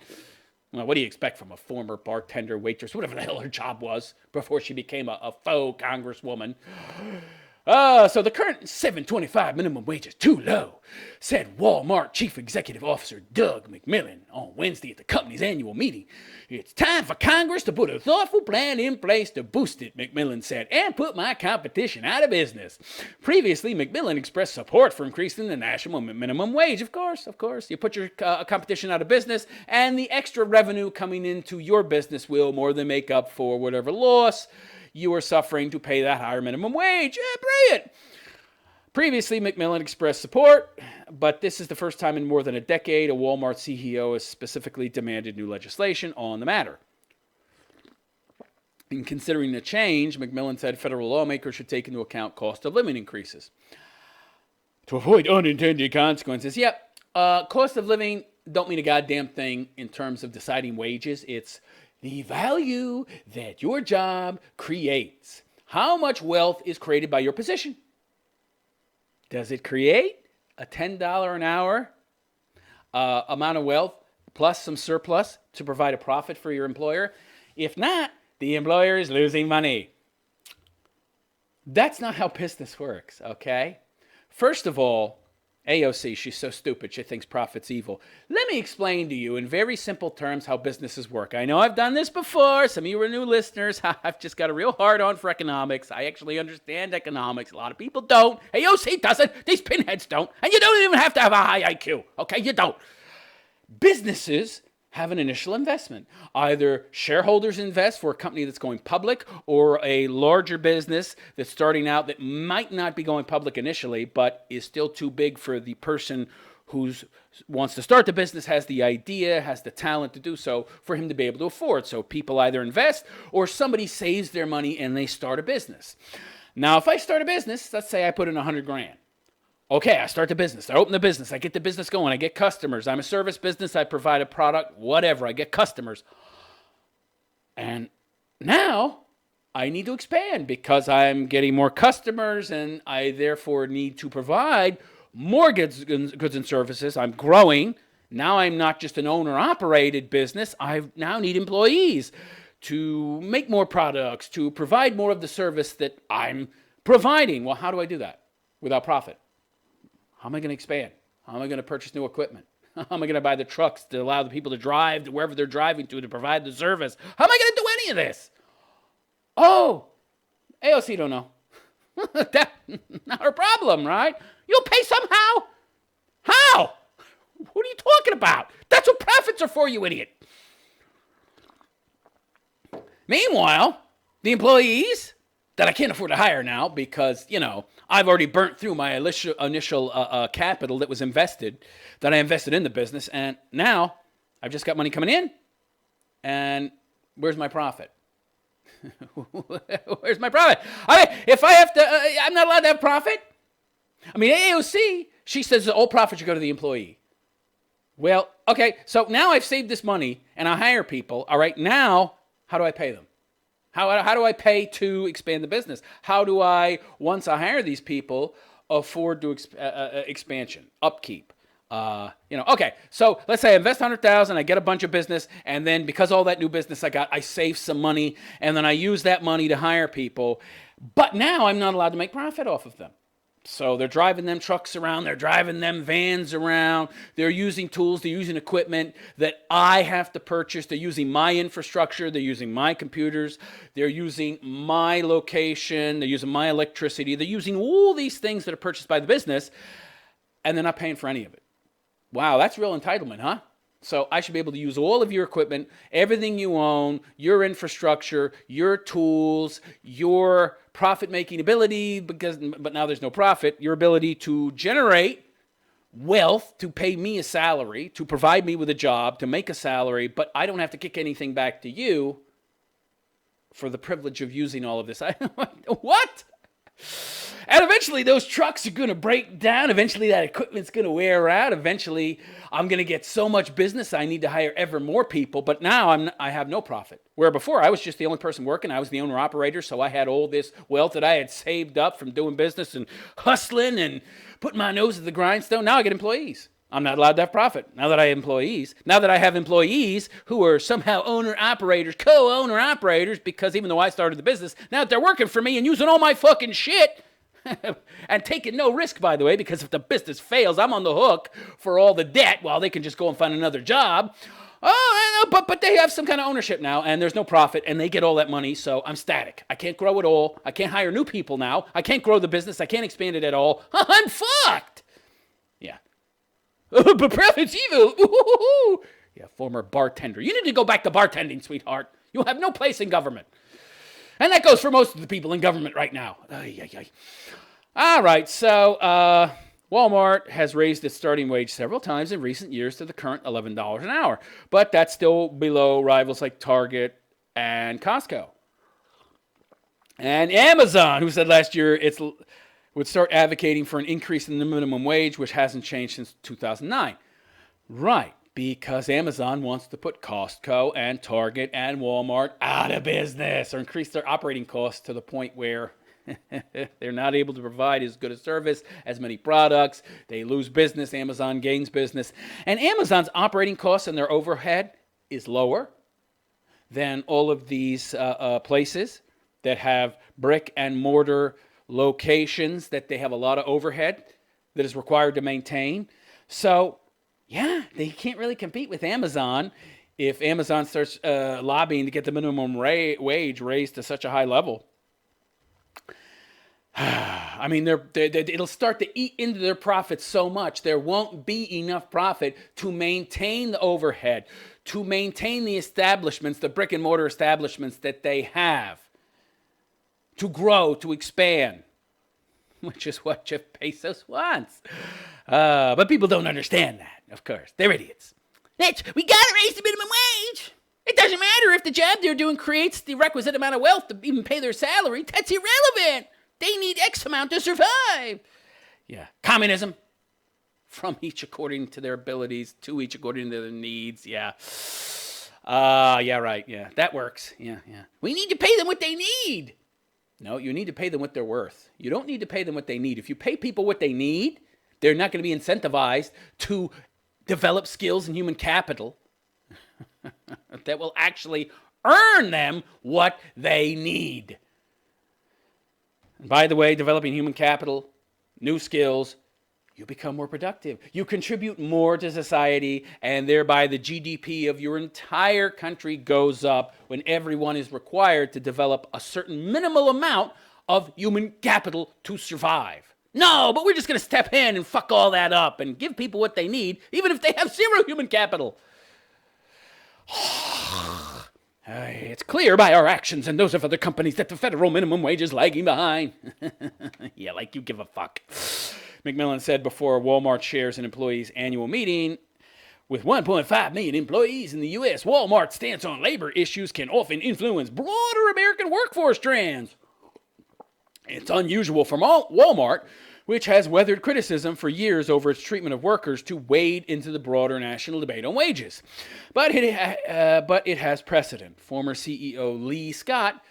Well, what do you expect from a former bartender, waitress, whatever the hell her job was before she became a faux congresswoman? So the current $7.25 minimum wage is too low, said Walmart Chief Executive Officer Doug McMillon on Wednesday at the company's annual meeting. It's time for Congress to put a thoughtful plan in place to boost it, McMillon said, and put my competition out of business. Previously, McMillon expressed support for increasing the national minimum wage. Of course. You put your competition out of business, and the extra revenue coming into your business will more than make up for whatever loss you are suffering to pay that higher minimum wage. Brilliant. Previously, McMillon expressed support, but this is the first time in more than a decade a Walmart CEO has specifically demanded new legislation on the matter. In considering the change, McMillon said federal lawmakers should take into account cost of living increases to avoid unintended consequences. Cost of living don't mean a goddamn thing in terms of deciding wages. It's the value that your job creates. How much wealth is created by your position? Does it create a $10 an hour amount of wealth plus some surplus to provide a profit for your employer? If not, the employer is losing money. That's not how business works, okay? First of all, AOC, she's so stupid, she thinks profit's evil. Let me explain to you in very simple terms how businesses work. I know I've done this before. Some of you are new listeners. I've just got a real hard on for economics. I actually understand economics. A lot of people don't. AOC doesn't. These pinheads don't. And you don't even have to have a high IQ, okay? You don't. Businesses have an initial investment. Either shareholders invest for a company that's going public, or a larger business that's starting out that might not be going public initially, but is still too big for the person who wants to start the business, has the idea, has the talent to do so, for him to be able to afford. So people either invest, or somebody saves their money and they start a business. Now, if I start a business, let's say I put in $100,000. Okay, I start the business. I open the business. I get the business going. I get customers. I'm a service business. I provide a product, whatever. I get customers. And now I need to expand because I'm getting more customers, and I therefore need to provide more goods and services. I'm growing. Now I'm not just an owner-operated business. I now need employees to make more products, to provide more of the service that I'm providing. Well, how do I do that without profit? How am I going to expand? How am I going to purchase new equipment? How am I going to buy the trucks to allow the people to drive to wherever they're driving to provide the service? How am I going to do any of this? Oh, AOC don't know. That's not her problem, right? You'll pay somehow. How? What are you talking about? That's what profits are for, you idiot. Meanwhile, the employees that I can't afford to hire now because, I've already burnt through my initial capital that was invested, that I invested in the business, and now I've just got money coming in, and where's my profit? Where's my profit? I mean, if I have to, I'm not allowed to have profit. I mean, AOC, she says all profit should go to the employee. Well, okay, so now I've saved this money, and I hire people. All right, now how do I pay them? How do I pay to expand the business? How do I, once I hire these people, afford to expansion, upkeep? Okay, so let's say I invest $100,000, I get a bunch of business, and then because all that new business I got, I save some money, and then I use that money to hire people. But now I'm not allowed to make profit off of them. So they're driving them trucks around, they're driving them vans around, they're using tools, they're using equipment that I have to purchase, they're using my infrastructure, they're using my computers, they're using my location, they're using my electricity, they're using all these things that are purchased by the business, and they're not paying for any of it. Wow, that's real entitlement, huh? So I should be able to use all of your equipment, everything you own, your infrastructure, your tools, your profit-making ability, but now there's no profit, your ability to generate wealth, to pay me a salary, to provide me with a job, to make a salary, but I don't have to kick anything back to you for the privilege of using all of this. What? And eventually those trucks are going to break down. Eventually that equipment's going to wear out. Eventually I'm going to get so much business I need to hire ever more people. But now I have no profit. Where before I was just the only person working. I was the owner operator. So I had all this wealth that I had saved up from doing business and hustling and putting my nose to the grindstone. Now I get employees. I'm not allowed to have profit. Now that I have employees who are somehow owner-operators, co-owner-operators, because even though I started the business, now that they're working for me and using all my fucking shit and taking no risk, by the way, because if the business fails, I'm on the hook for all the debt while they can just go and find another job. Oh, but they have some kind of ownership now, and there's no profit, and they get all that money, so I'm static. I can't grow at all. I can't hire new people now. I can't grow the business. I can't expand it at all. I'm fucked. Yeah. But profit's evil. Ooh. Yeah, former bartender. You need to go back to bartending, sweetheart. You have no place in government. And that goes for most of the people in government right now. All right, so Walmart has raised its starting wage several times in recent years to the current $11 an hour. But that's still below rivals like Target and Costco. And Amazon, who said last year it's would start advocating for an increase in the minimum wage, which hasn't changed since 2009. Right, because Amazon wants to put Costco and Target and Walmart out of business or increase their operating costs to the point where they're not able to provide as good a service, as many products. They lose business. Amazon gains business. And Amazon's operating costs and their overhead is lower than all of these places that have brick and mortar locations that they have a lot of overhead that is required to maintain. So, yeah, they can't really compete with Amazon if Amazon starts lobbying to get the minimum wage raised to such a high level. I mean, it'll start to eat into their profits so much, there won't be enough profit to maintain the overhead, to maintain the establishments, the brick and mortar establishments that they have, to grow, to expand, which is what Jeff Bezos wants. But people don't understand that, of course. They're idiots. We got to raise the minimum wage. It doesn't matter if the job they're doing creates the requisite amount of wealth to even pay their salary. That's irrelevant. They need X amount to survive. Yeah. Communism. From each according to their abilities, to each according to their needs. Yeah. Yeah, right. Yeah, that works. Yeah. We need to pay them what they need. No, you need to pay them what they're worth. You don't need to pay them what they need. If you pay people what they need, they're not going to be incentivized to develop skills and human capital that will actually earn them what they need. And by the way, developing human capital, new skills, you become more productive. You contribute more to society, and thereby the GDP of your entire country goes up when everyone is required to develop a certain minimal amount of human capital to survive. No, but we're just going to step in and fuck all that up and give people what they need, even if they have zero human capital. It's clear by our actions and those of other companies that the federal minimum wage is lagging behind. Yeah, like you give a fuck. McMillan said before Walmart shares an employees' annual meeting. With 1.5 million employees in the U.S., Walmart's stance on labor issues can often influence broader American workforce trends. It's unusual for Walmart, which has weathered criticism for years over its treatment of workers, to wade into the broader national debate on wages. But it has precedent. Former CEO Lee Scott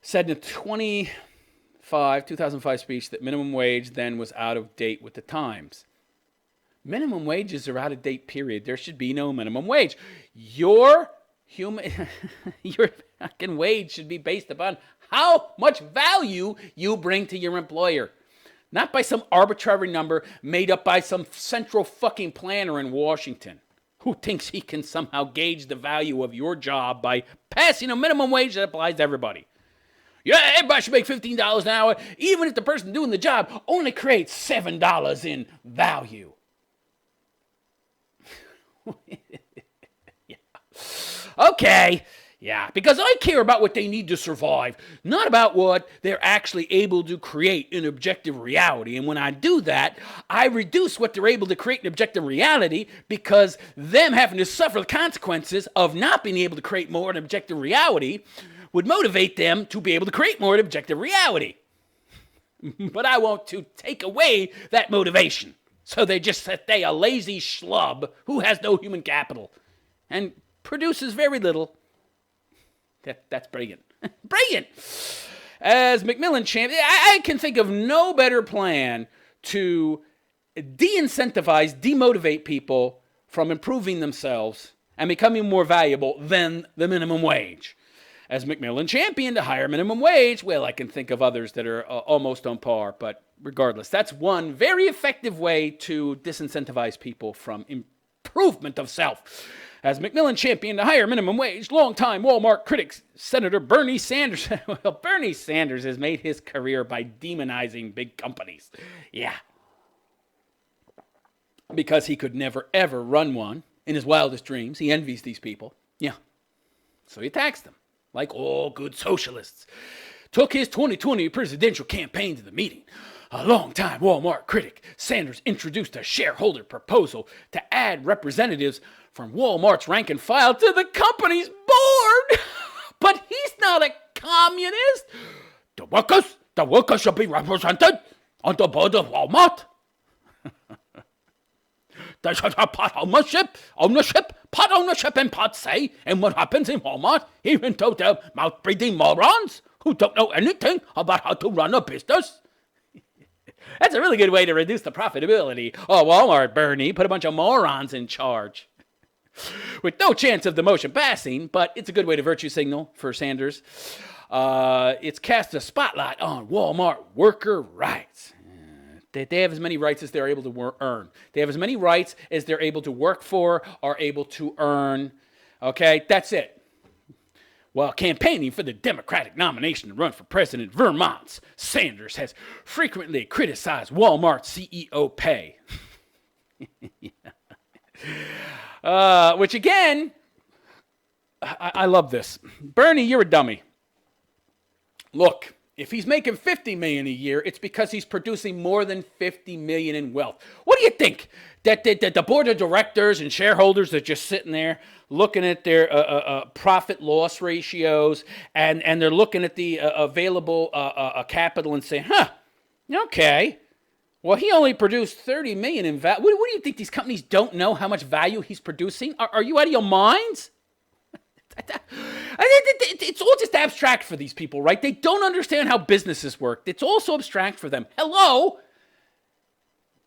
said in a 2005 speech that minimum wage then was out of date with the times. Minimum wages are out of date, period. There should be no minimum wage. Your fucking wage should be based upon how much value you bring to your employer. Not by some arbitrary number made up by some central fucking planner in Washington who thinks he can somehow gauge the value of your job by passing a minimum wage that applies to everybody. Yeah, everybody should make $15 an hour, even if the person doing the job only creates $7 in value. Yeah. Okay. Yeah, because I care about what they need to survive, not about what they're actually able to create in objective reality. And when I do that, I reduce what they're able to create in objective reality, because them having to suffer the consequences of not being able to create more in objective reality would motivate them to be able to create more in objective reality. But I want to take away that motivation. So they just stay a lazy schlub who has no human capital and produces very little. That's brilliant. Brilliant. As Macmillan champion, I can think of no better plan to de-incentivize, demotivate people from improving themselves and becoming more valuable than the minimum wage. As Macmillan championed a higher minimum wage, well, I can think of others that are almost on par, but regardless, that's one very effective way to disincentivize people from improvement of self. As Macmillan championed a higher minimum wage, longtime Walmart critic Senator Bernie Sanders. Well, Bernie Sanders has made his career by demonizing big companies. Yeah. Because he could never, ever run one in his wildest dreams. He envies these people. Yeah. So he attacks them, like all good socialists. Took his 2020 presidential campaign to the meeting. A longtime Walmart critic, Sanders introduced a shareholder proposal to add representatives from Walmart's rank and file to the company's board. But he's not a communist. The workers should be represented on the board of Walmart. They should have part ownership, and part say in what happens in Walmart, even though they're mouth-breathing morons who don't know anything about how to run a business. That's a really good way to reduce the profitability. Oh, Walmart, Bernie, put a bunch of morons in charge. With no chance of the motion passing, but it's a good way to virtue signal for Sanders. It's cast a spotlight on Walmart worker rights. They have as many rights as they're able to earn. They have as many rights as they're able to work for, are able to earn. Okay, that's it. While campaigning for the Democratic nomination to run for president in Vermont, Sanders has frequently criticized Walmart CEO pay. Which again, I love this. Bernie, you're a dummy. Look, if he's making $50 million a year, it's because he's producing more than $50 million in wealth. What do you think? That the board of directors and shareholders are just sitting there looking at their profit-loss ratios, and they're looking at the available capital and saying, okay, well, he only produced $30 million in value. What do you think? These companies don't know how much value he's producing? Are you out of your minds? It's all just abstract for these people, right? They don't understand how businesses work. It's all so abstract for them. Hello?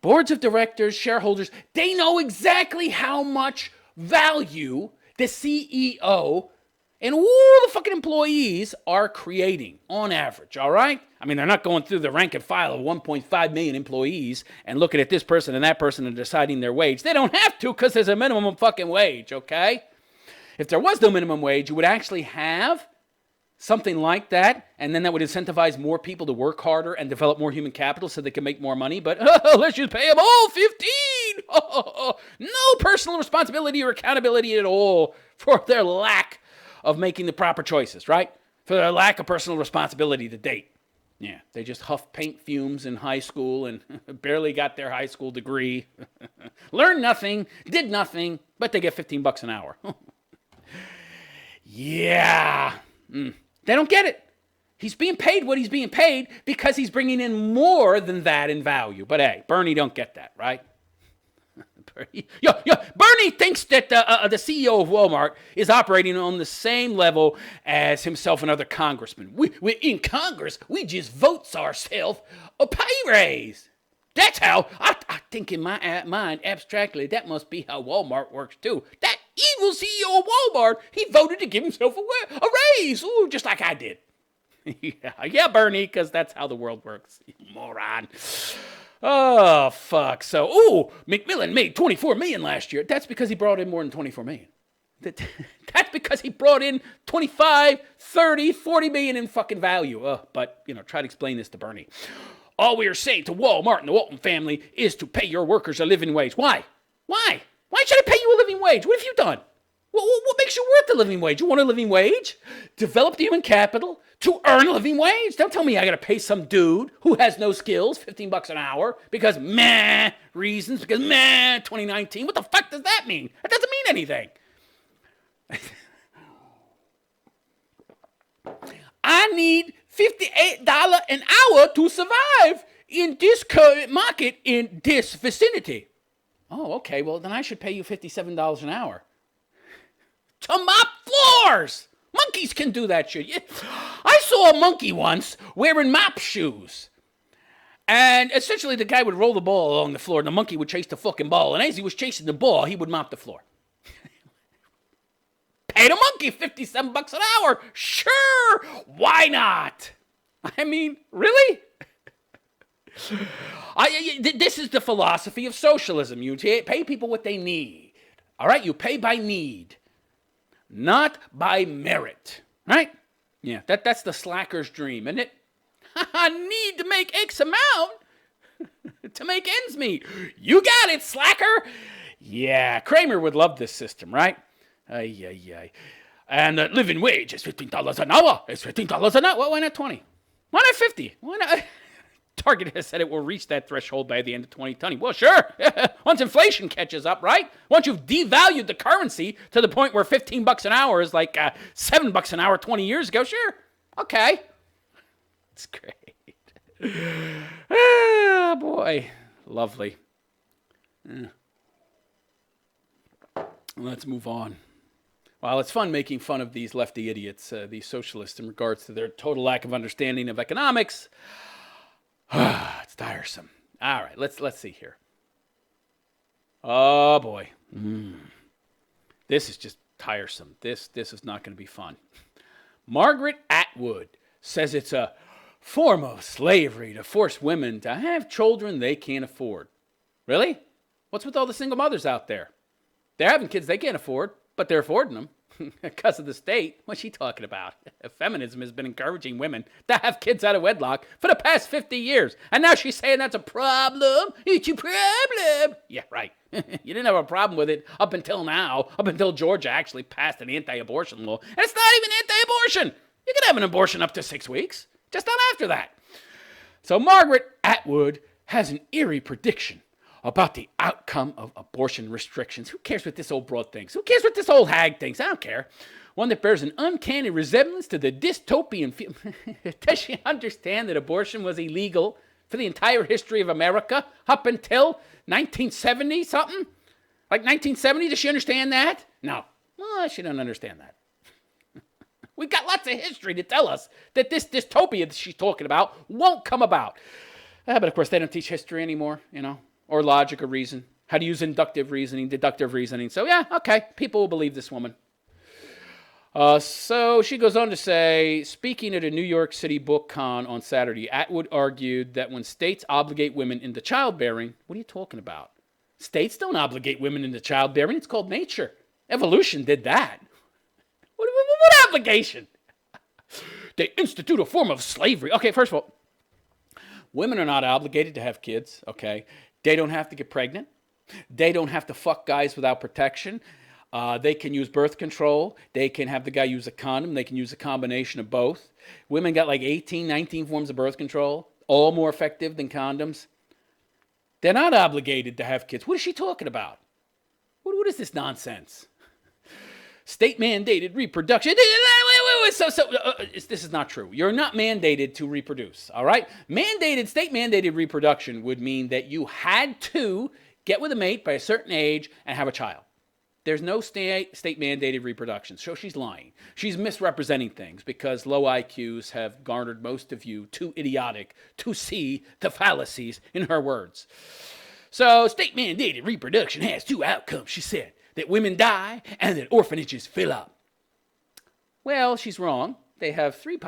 Boards of directors, shareholders, they know exactly how much value the CEO and all the fucking employees are creating on average, all right? I mean, they're not going through the rank and file of 1.5 million employees and looking at this person and that person and deciding their wage. They don't have to because there's a minimum fucking wage, okay? If there was no minimum wage, you would actually have something like that, and then that would incentivize more people to work harder and develop more human capital so they can make more money. But let's just pay them all 15. No personal responsibility or accountability at all for their lack of making the proper choices, right? For their lack of personal responsibility to date. Yeah, they just huffed paint fumes in high school and barely got their high school degree. Learned nothing, did nothing, but they get $15 an hour. Yeah. They don't get it. He's being paid what he's being paid because he's bringing in more than that in value. But hey, Bernie don't get that, right? Bernie thinks that the CEO of Walmart is operating on the same level as himself and other congressmen. We in Congress, we just votes ourselves a pay raise. That's how, I think in my mind, abstractly, that must be how Walmart works too. That evil CEO of Walmart, he voted to give himself a raise. Ooh, just like I did. Yeah, Bernie, because that's how the world works. You moron. Oh, fuck. So, Macmillan made $24 million last year. That's because he brought in more than $24 million. That's because he brought in 25, 30, 40 million in fucking value. But, try to explain this to Bernie. All we are saying to Walmart and the Walton family is to pay your workers a living wage. Why? Why should I pay you a living wage? What have you done? What makes you worth a living wage? You want a living wage? Develop the human capital to earn a living wage? Don't tell me I got to pay some dude who has no skills $15 an hour because reasons, because 2019. What the fuck does that mean? That doesn't mean anything. I need $58 an hour to survive in this current market in this vicinity. Oh, okay, well, then I should pay you $57 an hour. To mop floors! Monkeys can do that shit. I saw a monkey once wearing mop shoes. And essentially the guy would roll the ball along the floor and the monkey would chase the fucking ball. And as he was chasing the ball, he would mop the floor. Pay the monkey $57 an hour. Sure, why not? I mean, really? This is the philosophy of socialism. You pay people what they need. All right, you pay by need, not by merit. Right? Yeah, that's the slacker's dream, isn't it? I need to make X amount to make ends meet. You got it, slacker. Yeah, Kramer would love this system, right? Ay. And the living wage is $15 an hour. It's $15 an hour. Well, why not 20? Why not 50? Why not? Target has said it will reach that threshold by the end of 2020. Well, sure. Once inflation catches up, right? Once you've devalued the currency to the point where $15 an hour is like $7 an hour 20 years ago, sure. Okay. It's great. Ah, boy. Lovely. Let's move on. Well, it's fun making fun of these lefty idiots, these socialists, in regards to their total lack of understanding of economics. It's tiresome. All right, let's see here. Oh, boy. This is just tiresome. This is not going to be fun. Margaret Atwood says it's a form of slavery to force women to have children they can't afford. Really? What's with all the single mothers out there? They're having kids they can't afford, but they're affording them because of the state. What's she talking about? Feminism has been encouraging women to have kids out of wedlock for the past 50 years. And now she's saying that's a problem. It's a problem. Yeah, right. You didn't have a problem with it up until now, up until Georgia actually passed an anti-abortion law. And it's not even anti-abortion. You can have an abortion up to 6 weeks, just not after that. So Margaret Atwood has an eerie prediction about the outcome of abortion restrictions. Who cares what this old broad thinks? Who cares what this old hag thinks? I don't care. One that bears an uncanny resemblance to the dystopian Does she understand that abortion was illegal for the entire history of America up until 1970 something? Like 1970, does she understand that? No. Well, she doesn't understand that. We've got lots of history to tell us that this dystopia that she's talking about won't come about. But of course, they don't teach history anymore, or logic or reason, how to use inductive reasoning, deductive reasoning. So yeah, okay, people will believe this woman. So she goes on to say, speaking at a New York City book con on Saturday, Atwood argued that when states obligate women into childbearing, what are you talking about? States don't obligate women into childbearing. It's called nature. Evolution did that. What obligation? They institute a form of slavery. Okay, first of all, women are not obligated to have kids, okay? They don't have to get pregnant. They don't have to fuck guys without protection. They can use birth control. They can have the guy use a condom. They can use a combination of both. Women got like 18, 19 forms of birth control, all more effective than condoms. They're not obligated to have kids. What is she talking about? What is this nonsense? State-mandated reproduction. This is not true. You're not mandated to reproduce, all right? State-mandated reproduction would mean that you had to get with a mate by a certain age and have a child. There's no state-mandated reproduction, so she's lying. She's misrepresenting things because low IQs have garnered most of you too idiotic to see the fallacies in her words. So state-mandated reproduction has two outcomes, she said. That women die, and that orphanages fill up. Well, she's wrong. They have three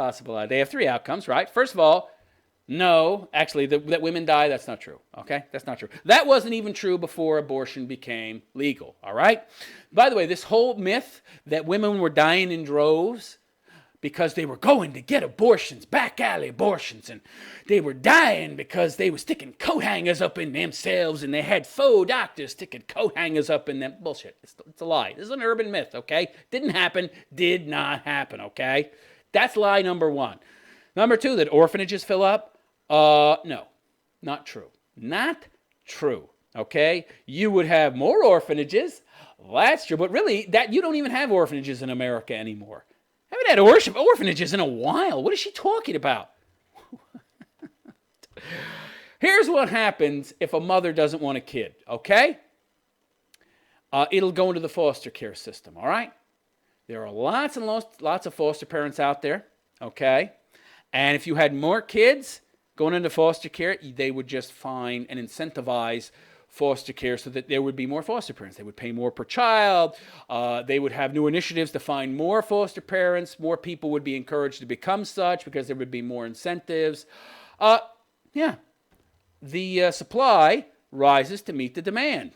outcomes, right? First of all, no, actually, that women die, that's not true, okay? That's not true. That wasn't even true before abortion became legal, all right? By the way, this whole myth that women were dying in droves because they were going to get abortions, back alley abortions, and they were dying because they were sticking coat hangers up in themselves, and they had faux doctors sticking coat hangers up in them. Bullshit. It's a lie. This is an urban myth, okay? Didn't happen. Did not happen, okay? That's lie number one. Number two, that orphanages fill up. No, not true. Not true, okay? You would have more orphanages. That's true. But really, that you don't even have orphanages in America anymore. I mean, had orphanages in a while. What is she talking about? Here's what happens if a mother doesn't want a kid, okay? It'll go into the foster care system, all right? There are lots and lots of foster parents out there, okay? And if you had more kids going into foster care, they would just find and incentivize foster care so that there would be more foster parents. They would pay more per child. They would have new initiatives to find more foster parents. More people would be encouraged to become such because there would be more incentives. Yeah. The supply rises to meet the demand.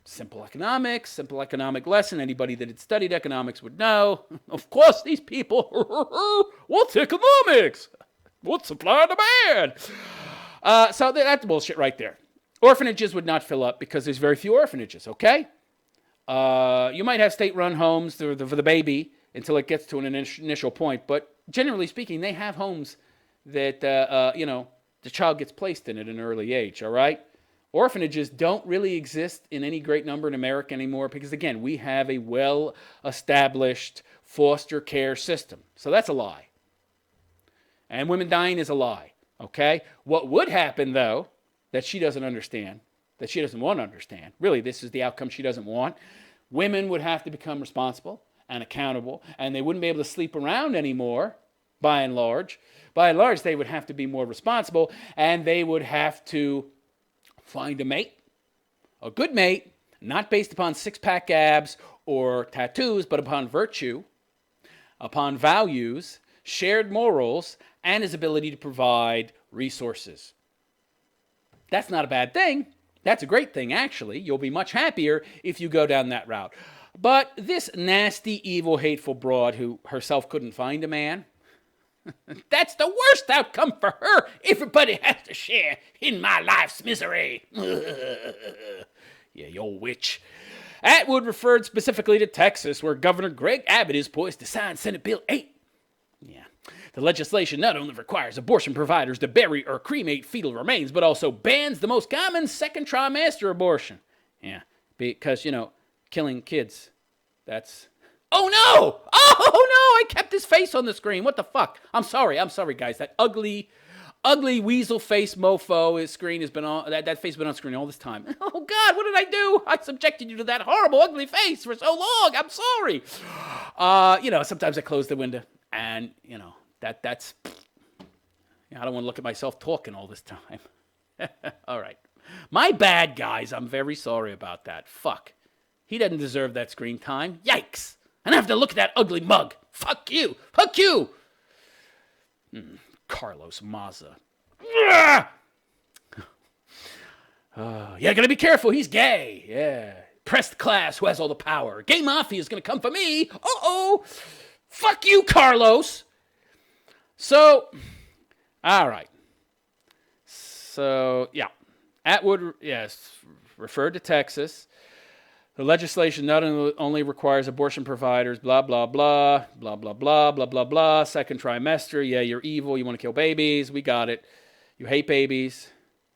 Simple economics, simple economic lesson. Anybody that had studied economics would know. Of course, these people, what's economics? What's supply and demand? So that's bullshit right there. Orphanages would not fill up because there's very few orphanages, okay? You might have state-run homes for the baby until it gets to an initial point, but generally speaking, they have homes that, the child gets placed in at an early age, all right? Orphanages don't really exist in any great number in America anymore because, again, we have a well-established foster care system. So that's a lie. And women dying is a lie, okay? What would happen, though, that she doesn't understand, that she doesn't want to understand, really this is the outcome she doesn't want, women would have to become responsible and accountable, and they wouldn't be able to sleep around anymore, by and large. By and large, they would have to be more responsible, and they would have to find a mate, a good mate, not based upon six-pack abs or tattoos, but upon virtue, upon values, shared morals, and his ability to provide resources. That's not a bad thing. That's a great thing, actually. You'll be much happier if you go down that route. But this nasty, evil, hateful broad who herself couldn't find a man, that's the worst outcome for her. Everybody has to share in my life's misery. Yeah, you old witch. Atwood referred specifically to Texas, where Governor Greg Abbott is poised to sign Senate Bill 8. Yeah. The legislation not only requires abortion providers to bury or cremate fetal remains, but also bans the most common second trimester abortion. Yeah, because, killing kids, that's... Oh, no! Oh, no! I kept his face on the screen. What the fuck? I'm sorry, guys. That ugly weasel face mofo, his screen has been on, that face has been on screen all this time. Oh, God, what did I do? I subjected you to that horrible, ugly face for so long. I'm sorry. Sometimes I close the window, and, that's... I don't want to look at myself talking all this time. All right. My bad, guys. I'm very sorry about that. Fuck. He doesn't deserve that screen time. Yikes. And I have to look at that ugly mug. Fuck you. Fuck you. Carlos Maza. Gotta be careful. He's gay. Yeah. Pressed class who has all the power. Gay mafia is gonna come for me. Uh-oh. Fuck you, Carlos. So, all right. So, yeah. Atwood, yes, referred to Texas. The legislation not only requires abortion providers, blah, blah, blah, blah, blah, blah, blah, blah, blah, second trimester, yeah, you're evil, you want to kill babies, we got it. You hate babies.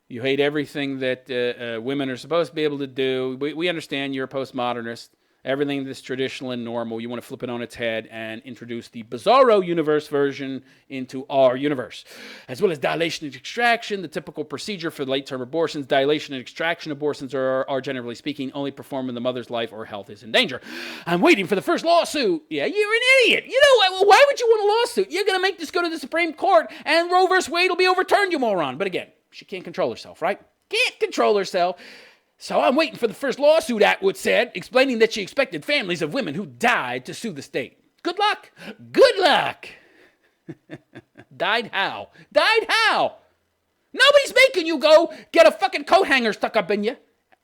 You hate everything that women are supposed to be able to do. We understand you're a postmodernist. Everything that's traditional and normal, you want to flip it on its head and introduce the bizarro universe version into our universe. As well as dilation and extraction, the typical procedure for late-term abortions. Dilation and extraction abortions are generally speaking, only performed when the mother's life or health is in danger. I'm waiting for the first lawsuit. Yeah, you're an idiot. You know, why would you want a lawsuit? You're going to make this go to the Supreme Court, and Roe v. Wade will be overturned, you moron. But again, she can't control herself, right? Can't control herself. So I'm waiting for the first lawsuit, Atwood said, explaining that she expected families of women who died to sue the state. Good luck. Good luck. Died how? Died how? Nobody's making you go get a fucking coat hanger stuck up in you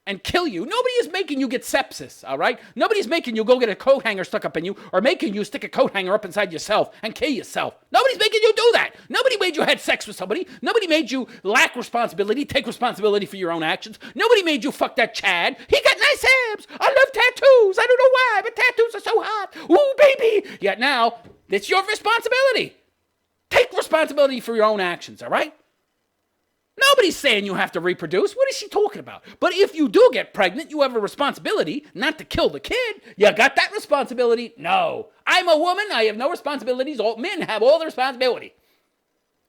and kill you. Nobody is making you get sepsis, all right? Nobody's making you go get a coat hanger stuck up in you or making you stick a coat hanger up inside yourself and kill yourself. Nobody's making you do that. Nobody made you have sex with somebody. Nobody made you lack responsibility, take responsibility for your own actions. Nobody made you fuck that Chad. He got nice abs. I love tattoos. I don't know why, but tattoos are so hot. Ooh, baby. Yet now, it's your responsibility. Take responsibility for your own actions, all right? Nobody's saying you have to reproduce. What is she talking about? But if you do get pregnant, you have a responsibility not to kill the kid. You got that responsibility? No. I'm a woman. I have no responsibilities. All men have all the responsibility.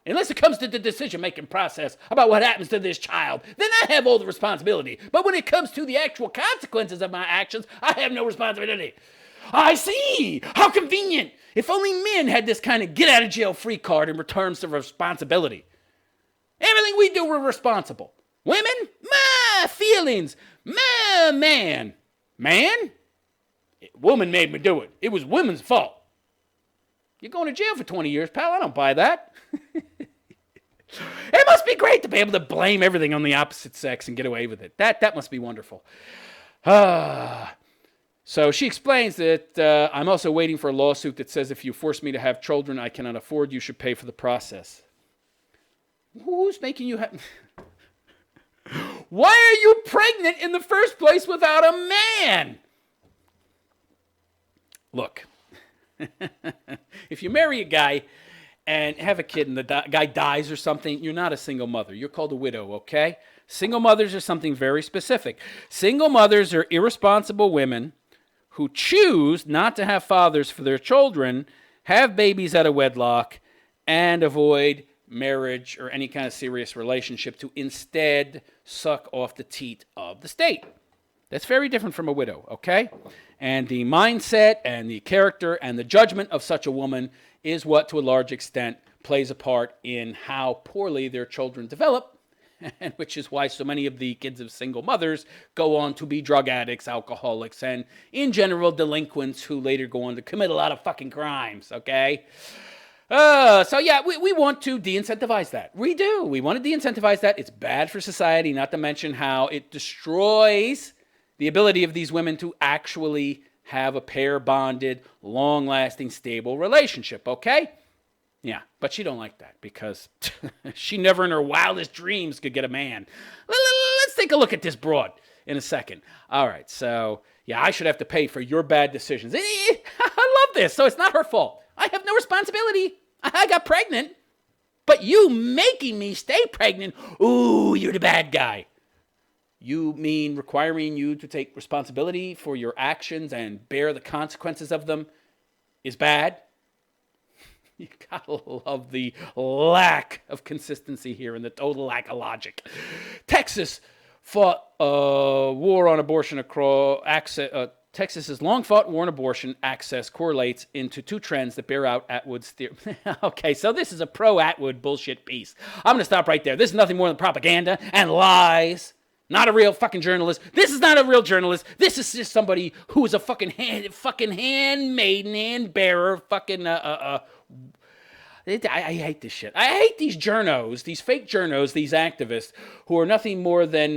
Unless it comes to the decision-making process about what happens to this child, then I have all the responsibility. But when it comes to the actual consequences of my actions, I have no responsibility. I see. How convenient. If only men had this kind of get-out-of-jail-free card in returns of responsibility. Everything we do, we're responsible. Women? Feelings. Man. Man? Woman made me do it. It was women's fault. You're going to jail for 20 years, pal. I don't buy that. It must be great to be able to blame everything on the opposite sex and get away with it. That must be wonderful. So she explains that I'm also waiting for a lawsuit that says if you force me to have children I cannot afford, you should pay for the process. Who's making you Why are you pregnant in the first place without a man? Look, if you marry a guy and have a kid and the guy dies or something, you're not a single mother. You're called a widow, okay? Single mothers are something very specific. Single mothers are irresponsible women who choose not to have fathers for their children, have babies out of wedlock, and avoid marriage or any kind of serious relationship to instead suck off the teat of the state. That's very different from a widow, okay? And the mindset and the character and the judgment of such a woman is what, to a large extent, plays a part in how poorly their children develop, and which is why so many of the kids of single mothers go on to be drug addicts, alcoholics, and, in general, delinquents who later go on to commit a lot of fucking crimes, okay? So yeah, we want to de-incentivize that. We do. We want to de-incentivize that. It's bad for society, not to mention how it destroys the ability of these women to actually have a pair-bonded, long-lasting, stable relationship, okay? Yeah, but she don't like that because she never in her wildest dreams could get a man. Let's take a look at this broad in a second. All right, so yeah, I should have to pay for your bad decisions. I love this. So it's not her fault. I have no responsibility. I got pregnant. But you making me stay pregnant, ooh, you're the bad guy. You mean requiring you to take responsibility for your actions and bear the consequences of them is bad? You gotta love the lack of consistency here and the total lack of logic. Texas fought a war on abortion across access. Texas's long-fought war on abortion access correlates into two trends that bear out Atwood's theory. Okay, so this is a pro-Atwood bullshit piece. I'm going to stop right there. This is nothing more than propaganda and lies. Not a real fucking journalist. This is not a real journalist. This is just somebody who is a fucking handmaiden, hand-bearer, fucking... I hate this shit. I hate these journos, these fake journos, these activists who are nothing more than,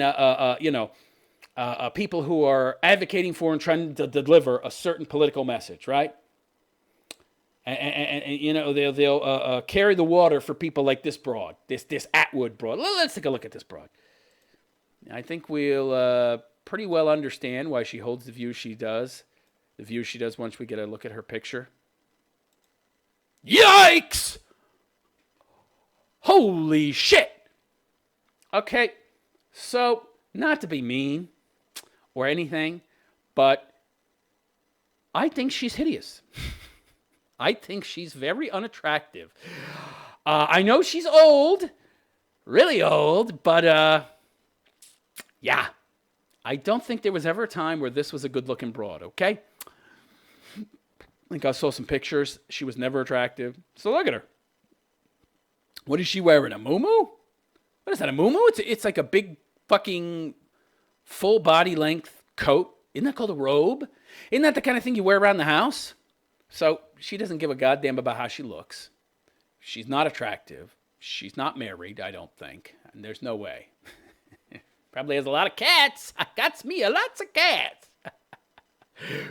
people who are advocating for and trying to deliver a certain political message, right? And they'll carry the water for people like this broad, this Atwood broad. Let's take a look at this broad. I think we'll pretty well understand why she holds the view she does. The view she does once we get a look at her picture. Yikes! Holy shit! Okay, so not to be mean or anything, but I think she's hideous. I think she's very unattractive. I know she's old, really old, but yeah, I don't think there was ever a time where this was a good-looking broad, okay? I think I saw some pictures. She was never attractive. So look at her. What is she wearing, a muumuu? What is that, a muumuu? It's like a big fucking full body length coat. Isn't that called a robe? Isn't that the kind of thing you wear around the house? So she doesn't give a goddamn about how she looks. She's not attractive. She's not married, I don't think. And there's no way. Probably has a lot of cats. Got me a lots of cats.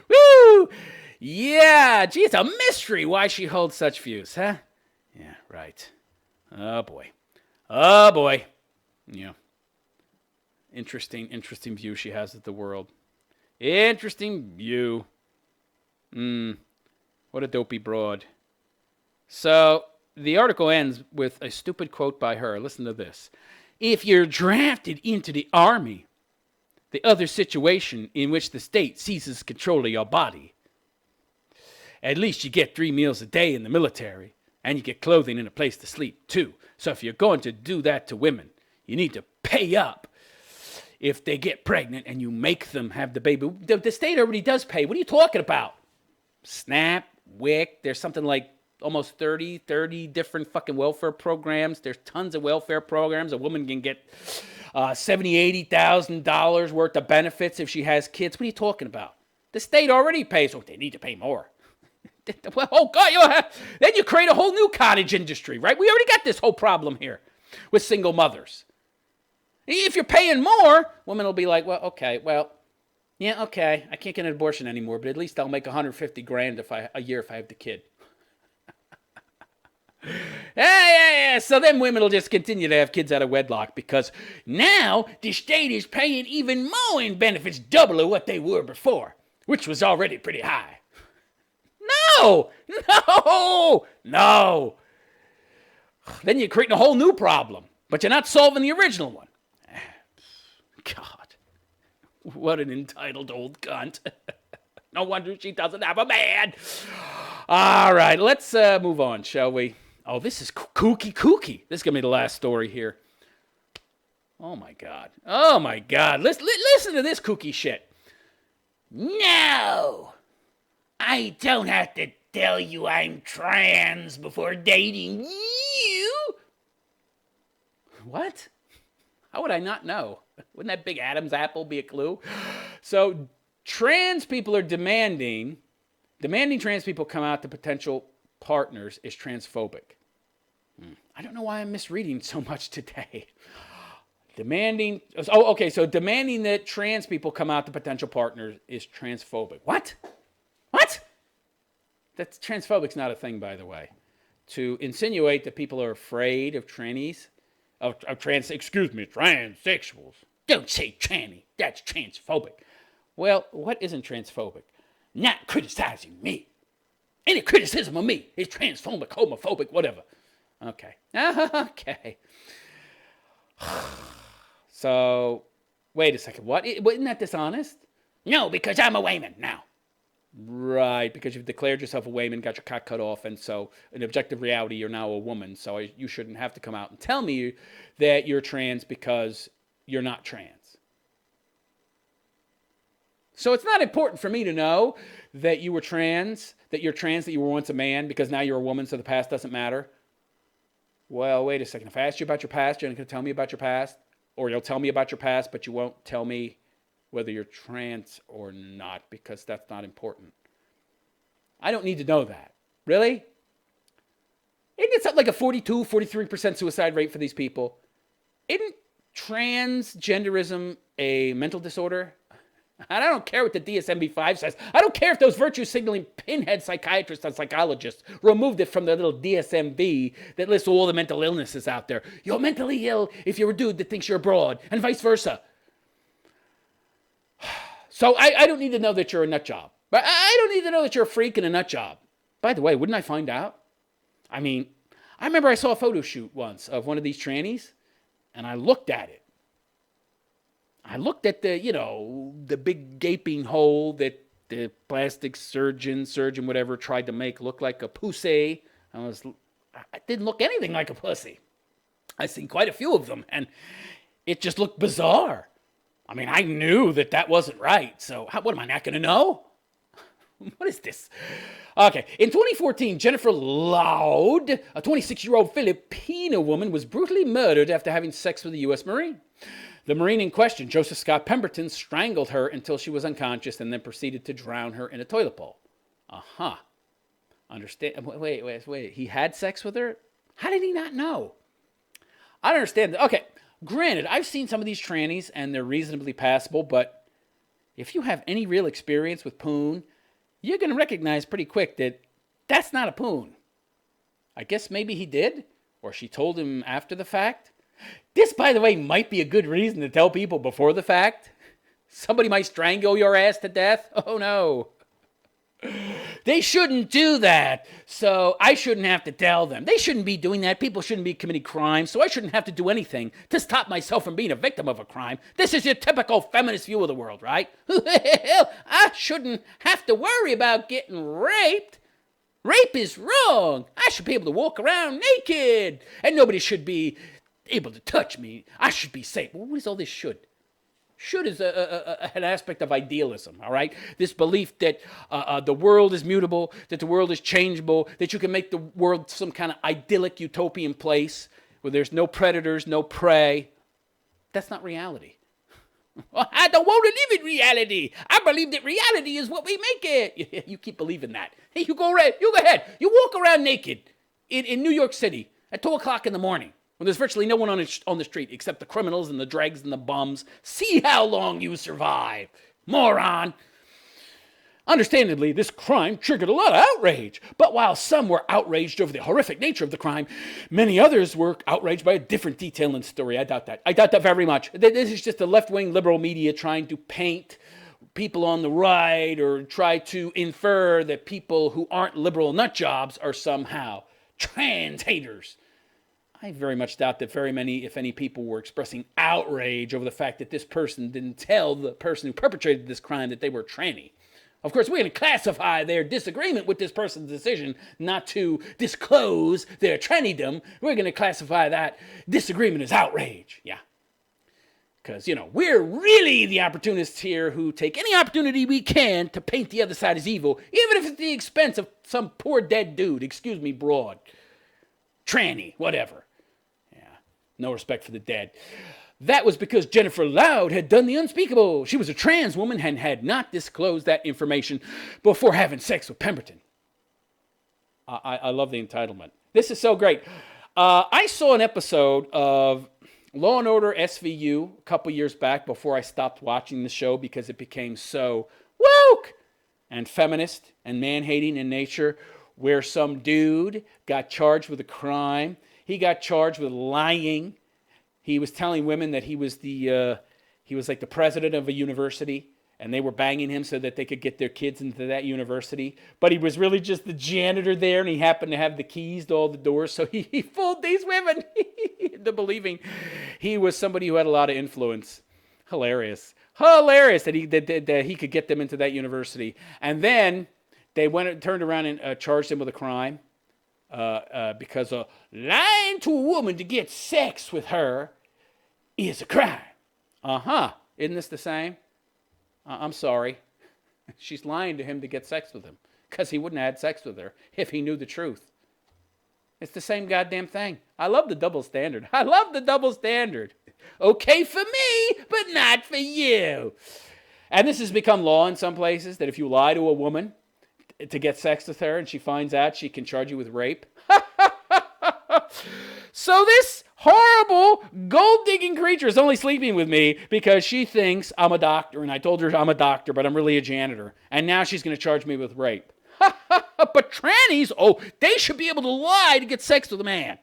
Woo! Yeah, gee, it's a mystery why she holds such views, huh? Yeah, right. Oh, boy. Yeah. Interesting view she has of the world. Interesting view. What a dopey broad. So, the article ends with a stupid quote by her. Listen to this. If you're drafted into the Army, the other situation in which the state seizes control of your body, at least you get 3 meals a day in the military, and you get clothing and a place to sleep, too. So if you're going to do that to women, you need to pay up if they get pregnant and you make them have the baby. The state already does pay. What are you talking about? SNAP, WIC, there's something like almost 30 different fucking welfare programs. There's tons of welfare programs. A woman can get $70,000, $80,000 worth of benefits if she has kids. What are you talking about? The state already pays. Oh, they need to pay more. Well, oh, God, then you create a whole new cottage industry, right? We already got this whole problem here with single mothers. If you're paying more, women will be like, well, okay, I can't get an abortion anymore, but at least I'll make $150,000 a year if I have the kid. Yeah. So then women will just continue to have kids out of wedlock because now the state is paying even more in benefits, double of what they were before, which was already pretty high. No. Then you're creating a whole new problem, but you're not solving the original one. God, what an entitled old cunt. No wonder she doesn't have a man. All right, let's move on, shall we? Oh, this is kooky. This is going to be the last story here. Oh, my God. Listen to this kooky shit. No, I don't have to tell you I'm trans before dating you. What? How would I not know? Wouldn't that big Adam's apple be a clue? So trans people are demanding trans people come out to potential partners is transphobic. I don't know why I'm misreading so much today. Demanding that trans people come out to potential partners is transphobic. What? That's transphobic is not a thing, by the way. To insinuate that people are afraid of trannies, transsexuals. Don't say tranny. That's transphobic. Well, what isn't transphobic? Not criticizing me. Any criticism of me is transphobic, homophobic, whatever. Okay. So, wait a second. What? Isn't that dishonest? No, because I'm a Wayman now. Right, because you've declared yourself a Wayman, got your cock cut off, and so in objective reality, you're now a woman. So you shouldn't have to come out and tell me that you're trans because you're not trans. So it's not important for me to know that you were trans, that you were once a man, because now you're a woman, so the past doesn't matter. Well, wait a second. If I asked you about your past, you're not going to tell me about your past? Or you'll tell me about your past, but you won't tell me whether you're trans or not, because that's not important. I don't need to know that. Really? Isn't it something like a 42, 43% suicide rate for these people? Isn't transgenderism a mental disorder? And I don't care what the DSM-5 says. I don't care if those virtue-signaling pinhead psychiatrists and psychologists removed it from the little DSM-V that lists all the mental illnesses out there. You're mentally ill if you're a dude that thinks you're a broad, and vice versa. So I don't need to know that you're a nut job. I don't need to know that you're a freak and a nut job. By the way, wouldn't I find out? I mean, I remember I saw a photo shoot once of one of these trannies, and I looked at it. I looked at the big gaping hole that the plastic surgeon, whatever, tried to make look like a pussy. It didn't look anything like a pussy. I've seen quite a few of them, and it just looked bizarre. I mean, I knew that wasn't right, so what am I not going to know? What is this? Okay, in 2014, Jennifer Loud, a 26-year-old Filipino woman, was brutally murdered after having sex with a U.S. Marine. The Marine in question, Joseph Scott Pemberton, strangled her until she was unconscious and then proceeded to drown her in a toilet bowl. Understand? Wait. He had sex with her? How did he not know? I don't understand. Okay, granted, I've seen some of these trannies and they're reasonably passable, but if you have any real experience with poon, you're going to recognize pretty quick that that's not a poon. I guess maybe he did, or she told him after the fact. This, by the way, might be a good reason to tell people before the fact. Somebody might strangle your ass to death. Oh, no. They shouldn't do that, so I shouldn't have to tell them. They shouldn't be doing that. People shouldn't be committing crimes, so I shouldn't have to do anything to stop myself from being a victim of a crime. This is your typical feminist view of the world, right? I shouldn't have to worry about getting raped. Rape is wrong. I should be able to walk around naked, and nobody should be able to touch me. I should be safe. Well, what is all this should? Should is an aspect of idealism, all right? This belief that the world is mutable, that the world is changeable, that you can make the world some kind of idyllic utopian place where there's no predators, no prey. That's not reality. I don't want to live in reality. I believe that reality is what we make it. You keep believing that. Hey, you go ahead. You walk around naked in New York City at 2 o'clock in the morning. When there's virtually no one on the street except the criminals and the dregs and the bums. See how long you survive, moron. Understandably, this crime triggered a lot of outrage. But while some were outraged over the horrific nature of the crime, many others were outraged by a different detail in the story. I doubt that. I doubt that very much. This is just the left-wing liberal media trying to paint people on the right or try to infer that people who aren't liberal nut jobs are somehow trans haters. I very much doubt that very many, if any, people were expressing outrage over the fact that this person didn't tell the person who perpetrated this crime that they were tranny. Of course, we're going to classify their disagreement with this person's decision not to disclose their trannydom. We're going to classify that disagreement as outrage. Yeah. Because, we're really the opportunists here who take any opportunity we can to paint the other side as evil, even if it's at the expense of some poor dead dude. Excuse me, broad. Tranny, whatever. No respect for the dead. That was because Jennifer Loud had done the unspeakable. She was a trans woman and had not disclosed that information before having sex with Pemberton. I love the entitlement. This is so great. I saw an episode of Law and Order SVU a couple years back before I stopped watching the show because it became so woke and feminist and man-hating in nature, where some dude got charged with a crime. He got charged with lying. He was telling women that he was like the president of a university, and they were banging him so that they could get their kids into that university. But he was really just the janitor there, and he happened to have the keys to all the doors, so he fooled these women into believing he was somebody who had a lot of influence. Hilarious that he could get them into that university. And then they turned around and charged him with a crime. Because lying to a woman to get sex with her is a crime. Isn't this the same? I'm sorry. She's lying to him to get sex with him because he wouldn't have had sex with her if he knew the truth. It's the same goddamn thing. I love the double standard. Okay for me, but not for you. And this has become law in some places that if you lie to a woman to get sex with her and she finds out, she can charge you with rape. So this horrible gold-digging creature is only sleeping with me because she thinks I'm a doctor, and I told her I'm a doctor, but I'm really a janitor. And now she's going to charge me with rape. But trannies, they should be able to lie to get sex with a man.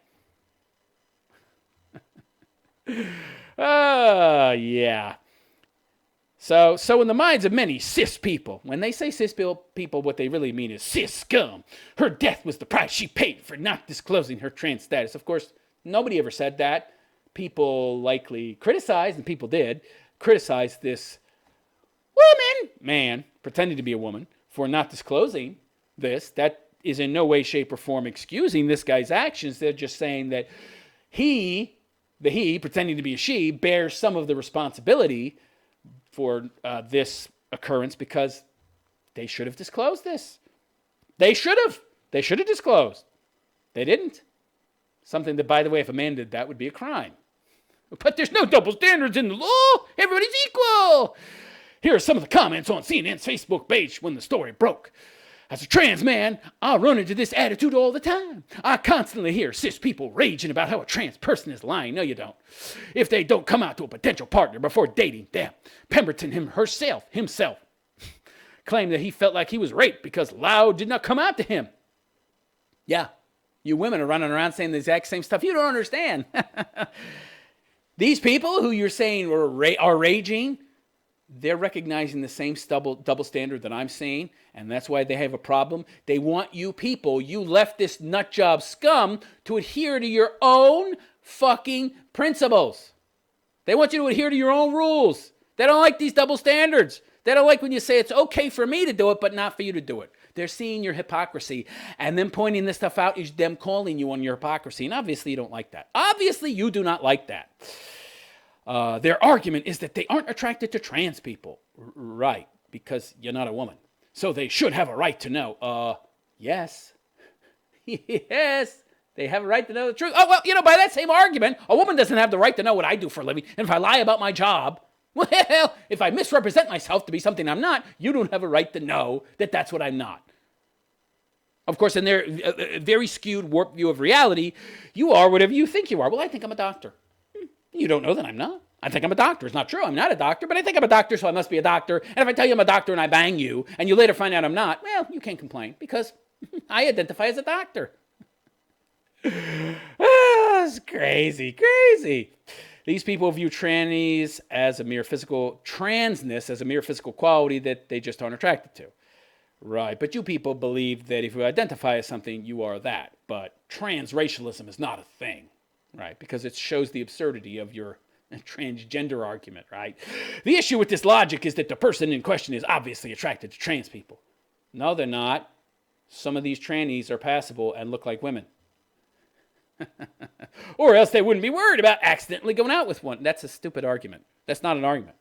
Yeah. So in the minds of many cis people, when they say cis people, what they really mean is cis scum. Her death was the price she paid for not disclosing her trans status. Of course, nobody ever said that. People likely criticized, and people did, criticize this man, pretending to be a woman, for not disclosing this. That is in no way, shape, or form excusing this guy's actions. They're just saying that the he, pretending to be a she, bears some of the responsibility for this occurrence because they should have disclosed this. They should have disclosed. They didn't. Something that, by the way, if a man did that, would be a crime. But there's no double standards in the law. Everybody's equal. Here are some of the comments on CNN's Facebook page when the story broke. As a trans man, I run into this attitude all the time. I constantly hear cis people raging about how a trans person is lying. No, you don't. If they don't come out to a potential partner before dating them. Pemberton himself, claimed that he felt like he was raped because Loud did not come out to him. Yeah, you women are running around saying the exact same stuff. You don't understand. These people who you're saying are raging they're recognizing the same double standard that I'm seeing, and that's why they have a problem. They want you people, you leftist nutjob scum, to adhere to your own fucking principles. They want you to adhere to your own rules. They don't like these double standards. They don't like when you say it's okay for me to do it, but not for you to do it. They're seeing your hypocrisy, and them pointing this stuff out is them calling you on your hypocrisy, and obviously you don't like that. Obviously you do not like that. Their argument is that they aren't attracted to trans people. Right, because you're not a woman. So they should have a right to know. Yes. Yes, they have a right to know the truth. Oh, well, by that same argument, a woman doesn't have the right to know what I do for a living. And if I lie about my job, well, if I misrepresent myself to be something I'm not, you don't have a right to know that that's what I'm not. Of course, in their very skewed, warped view of reality, you are whatever you think you are. Well, I think I'm a doctor. You don't know that I'm not. I think I'm a doctor. It's not true. I'm not a doctor, but I think I'm a doctor, so I must be a doctor. And if I tell you I'm a doctor and I bang you, and you later find out I'm not, well, you can't complain because I identify as a doctor. It's crazy, crazy. These people view transness as a mere physical quality that they just aren't attracted to. Right, but you people believe that if you identify as something, you are that. But transracialism is not a thing, right? Because it shows the absurdity of your transgender argument, right? The issue with this logic is that the person in question is obviously attracted to trans people. No, they're not. Some of these trannies are passable and look like women. Or else they wouldn't be worried about accidentally going out with one. That's a stupid argument. That's not an argument.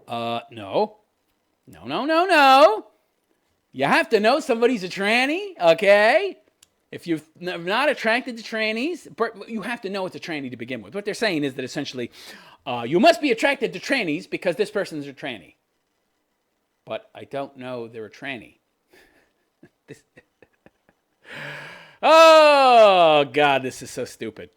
No. You have to know somebody's a tranny, okay? If you're not attracted to trannies, you have to know it's a tranny to begin with. What they're saying is that essentially, you must be attracted to trannies because this person's a tranny. But I don't know they're a tranny. Oh, God, this is so stupid.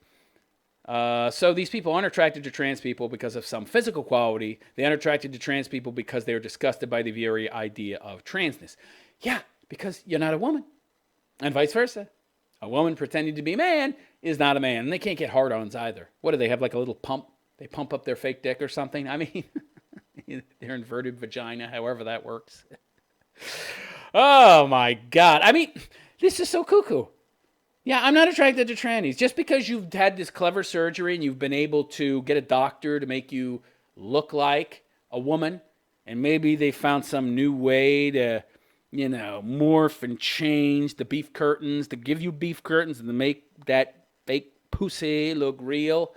So these people aren't attracted to trans people because of some physical quality. They aren't attracted to trans people because they're disgusted by the very idea of transness. Yeah, because you're not a woman. And vice versa. A woman pretending to be a man is not a man. And they can't get hard-ons either. What do they have, like a little pump? They pump up their fake dick or something? I mean, their inverted vagina, however that works. Oh, my God. I mean, this is so cuckoo. Yeah, I'm not attracted to trannies. Just because you've had this clever surgery and you've been able to get a doctor to make you look like a woman, and maybe they found some new way to, morph and change the beef curtains, to give you beef curtains and to make that fake pussy look real,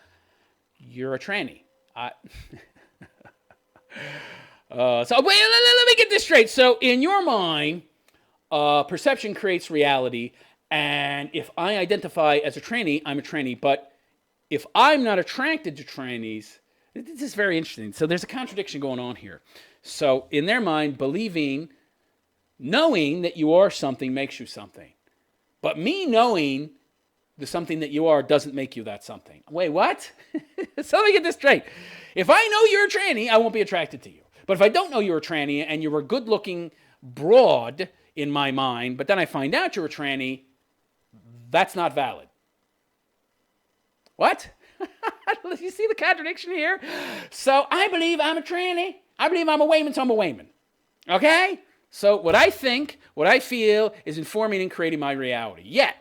you're a tranny. So wait, let me get this straight. So in your mind, perception creates reality. And if I identify as a tranny, I'm a tranny. But if I'm not attracted to trannies, this is very interesting. So there's a contradiction going on here. So in their mind, knowing that you are something makes you something. But me knowing the something that you are doesn't make you that something. Wait, what? So let me get this straight. If I know you're a tranny, I won't be attracted to you. But if I don't know you're a tranny and you're a good-looking broad in my mind, but then I find out you're a tranny, that's not valid. What? You see the contradiction here? So I believe I'm a tranny. I believe I'm a Wayman, so I'm a Wayman. Okay? So what I think, what I feel is informing and creating my reality. Yet,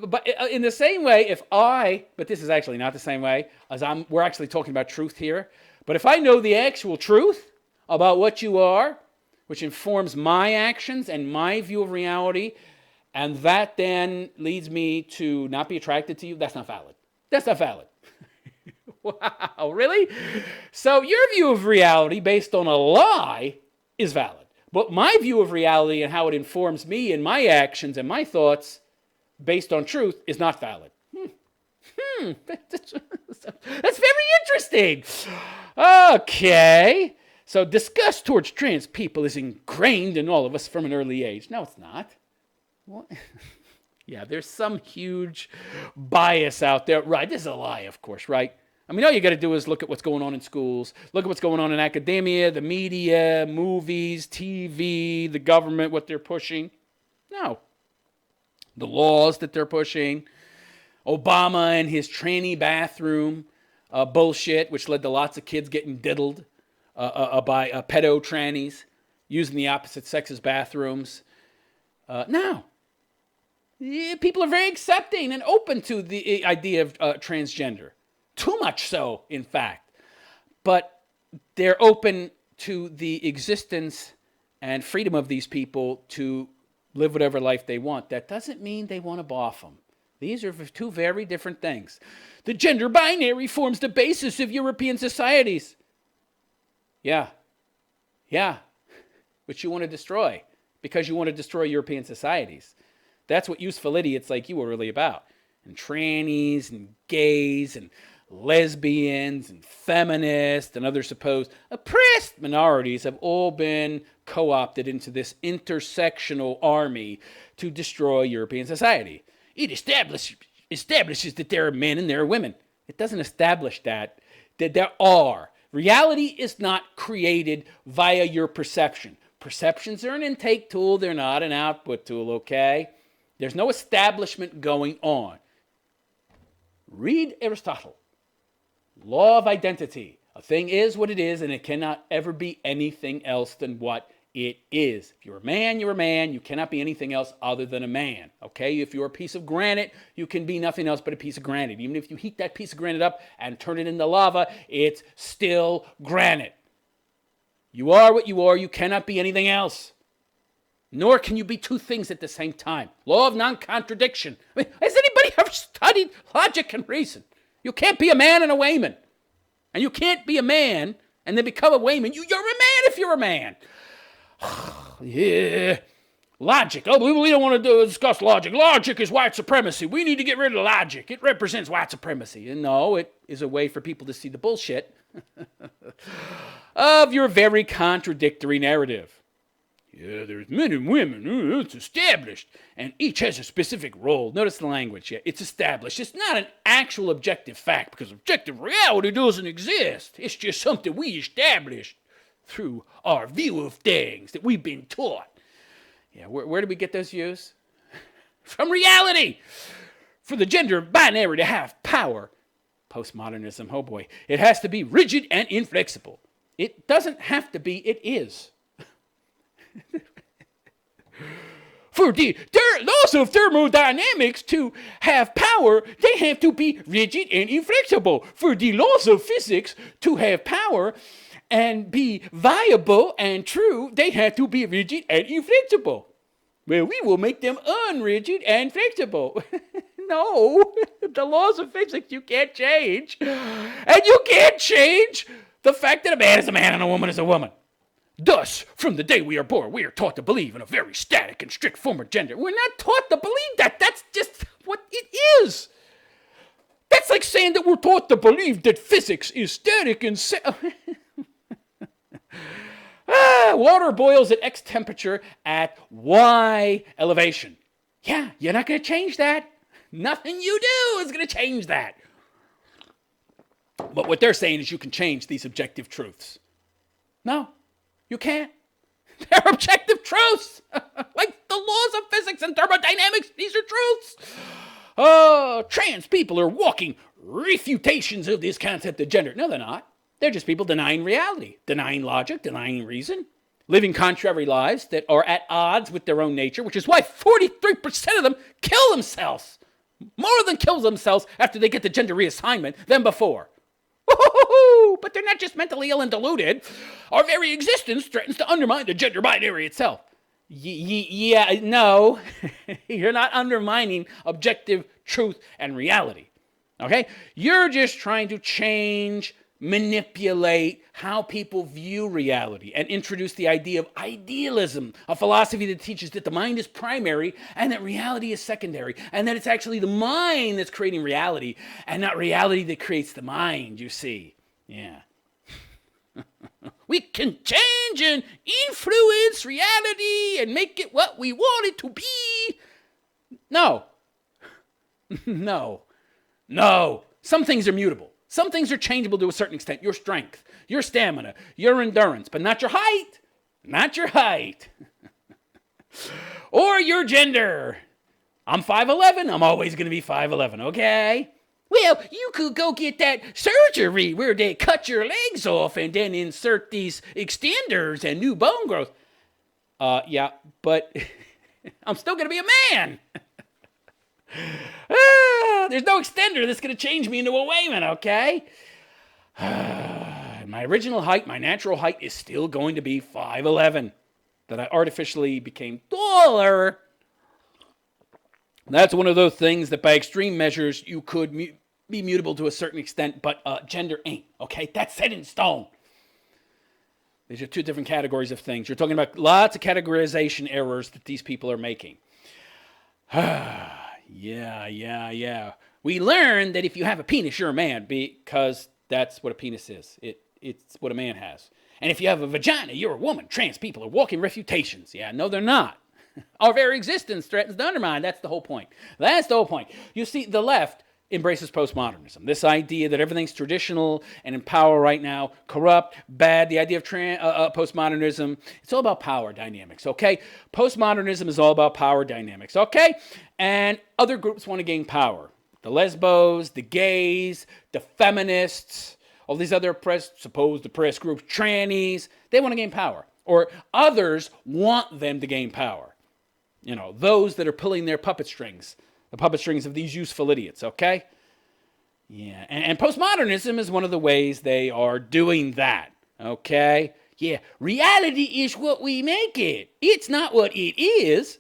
but in the same way, but this is actually not the same way, as we're actually talking about truth here. But if I know the actual truth about what you are, which informs my actions and my view of reality, and that then leads me to not be attracted to you, that's not valid. That's not valid. Wow, really? So your view of reality based on a lie is valid. But my view of reality and how it informs me and my actions and my thoughts based on truth is not valid. That's very interesting. Okay. So disgust towards trans people is ingrained in all of us from an early age. No, it's not. What? Yeah, there's some huge bias out there. Right, this is a lie, of course, right? I mean, all you got to do is look at what's going on in schools, look at what's going on in academia, the media, movies, TV, the government, what they're pushing. No. The laws that they're pushing. Obama and his tranny bathroom. bullshit, which led to lots of kids getting diddled by pedo trannies using the opposite sex's bathrooms. Now, people are very accepting and open to the idea of transgender. Too much so, in fact. But they're open to the existence and freedom of these people to live whatever life they want. That doesn't mean they want to boff them. These are two very different things. The gender binary forms the basis of European societies. Yeah. Which you want to destroy because you want to destroy European societies. That's what useful idiots like you are really about. And trannies and gays and lesbians and feminists and other supposed oppressed minorities have all been co-opted into this intersectional army to destroy European society. It establishes that there are men and there are women. It doesn't establish that there are. Reality is not created via your perception. Perceptions are an intake tool. They're not an output tool, okay? There's no establishment going on. Read Aristotle. Law of identity. A thing is what it is, and it cannot ever be anything else than what it is. If you're a man, you're a man. You cannot be anything else other than a man. Okay? If you're a piece of granite, you can be nothing else but a piece of granite. Even if you heat that piece of granite up and turn it into lava, it's still granite. You are what you are. You cannot be anything else. Nor can you be two things at the same time. Law of non-contradiction. I mean, has anybody ever studied logic and reason? You can't be a man and a woman. And you can't be a man and then become a woman. You're a man if you're a man. Yeah. Logic. Oh, we don't want to discuss logic. Logic is white supremacy. We need to get rid of logic. It represents white supremacy. And no, it is a way for people to see the bullshit of your very contradictory narrative. Yeah, there's men and women. It's established. And each has a specific role. Notice the language. Yeah, it's established. It's not an actual objective fact because objective reality doesn't exist. It's just something we established through our view of things that we've been taught. Yeah, where do we get those views? From reality. For the gender binary to have power, postmodernism, oh boy, it has to be rigid and inflexible. It doesn't have to be, it is. For the laws of thermodynamics to have power, they have to be rigid and inflexible. For the laws of physics to have power and be viable and true, they have to be rigid and inflexible. Well, we will make them unrigid and flexible. No, the laws of physics you can't change. And you can't change the fact that a man is a man and a woman is a woman. Thus, from the day we are born, we are taught to believe in a very static and strict form of gender. We're not taught to believe that. That's just what it is. That's like saying that we're taught to believe that physics is static and water boils at X temperature at Y elevation. Yeah, you're not going to change that. Nothing you do is going to change that. But what they're saying is you can change these objective truths. No. You can't. They're objective truths. Like the laws of physics and thermodynamics, these are truths. Trans people are walking refutations of this concept of gender. No, they're not. They're just people denying reality, denying logic, denying reason, living contrary lives that are at odds with their own nature, which is why 43% of them kill themselves. More than kill themselves after they get the gender reassignment than before. But they're not just mentally ill and deluded. Our very existence threatens to undermine the gender binary itself. Yeah, no. You're not undermining objective truth and reality. Okay? You're just trying to change, manipulate how people view reality and introduce the idea of idealism, a philosophy that teaches that the mind is primary and that reality is secondary, and that it's actually the mind that's creating reality and not reality that creates the mind, you see. Yeah. We can change and influence reality and make it what we want it to be. No. No. Some things are mutable. Some things are changeable to a certain extent. Your strength, your stamina, your endurance, but not your height. Not your height. Or your gender. I'm 5'11". I'm always going to be 5'11", okay? Well, you could go get that surgery where they cut your legs off and then insert these extenders and new bone growth. Yeah, but I'm still going to be a man. There's no extender that's going to change me into a woman, okay? My original height, my natural height, is still going to be 5'11". That I artificially became taller. That's one of those things that by extreme measures you could be mutable to a certain extent, but gender ain't, okay? That's set in stone. These are two different categories of things. You're talking about lots of categorization errors that these people are making. Yeah. We learned that if you have a penis, you're a man, because that's what a penis is. It's what a man has. And if you have a vagina, you're a woman. Trans people are walking refutations. Yeah, no, they're not. Our very existence threatens to undermine. That's the whole point. You see, the left embraces postmodernism. This idea that everything's traditional and in power right now, corrupt, bad. The idea of postmodernism, it's all about power dynamics, okay? Postmodernism is all about power dynamics, okay? And other groups want to gain power. The lesbos, the gays, the feminists, all these other supposed oppressed groups, trannies, they want to gain power. Or others want them to gain power. Those that are pulling their puppet strings, the puppet strings of these useful idiots, okay? Yeah, and postmodernism is one of the ways they are doing that, okay? Yeah, reality is what we make it. It's not what it is.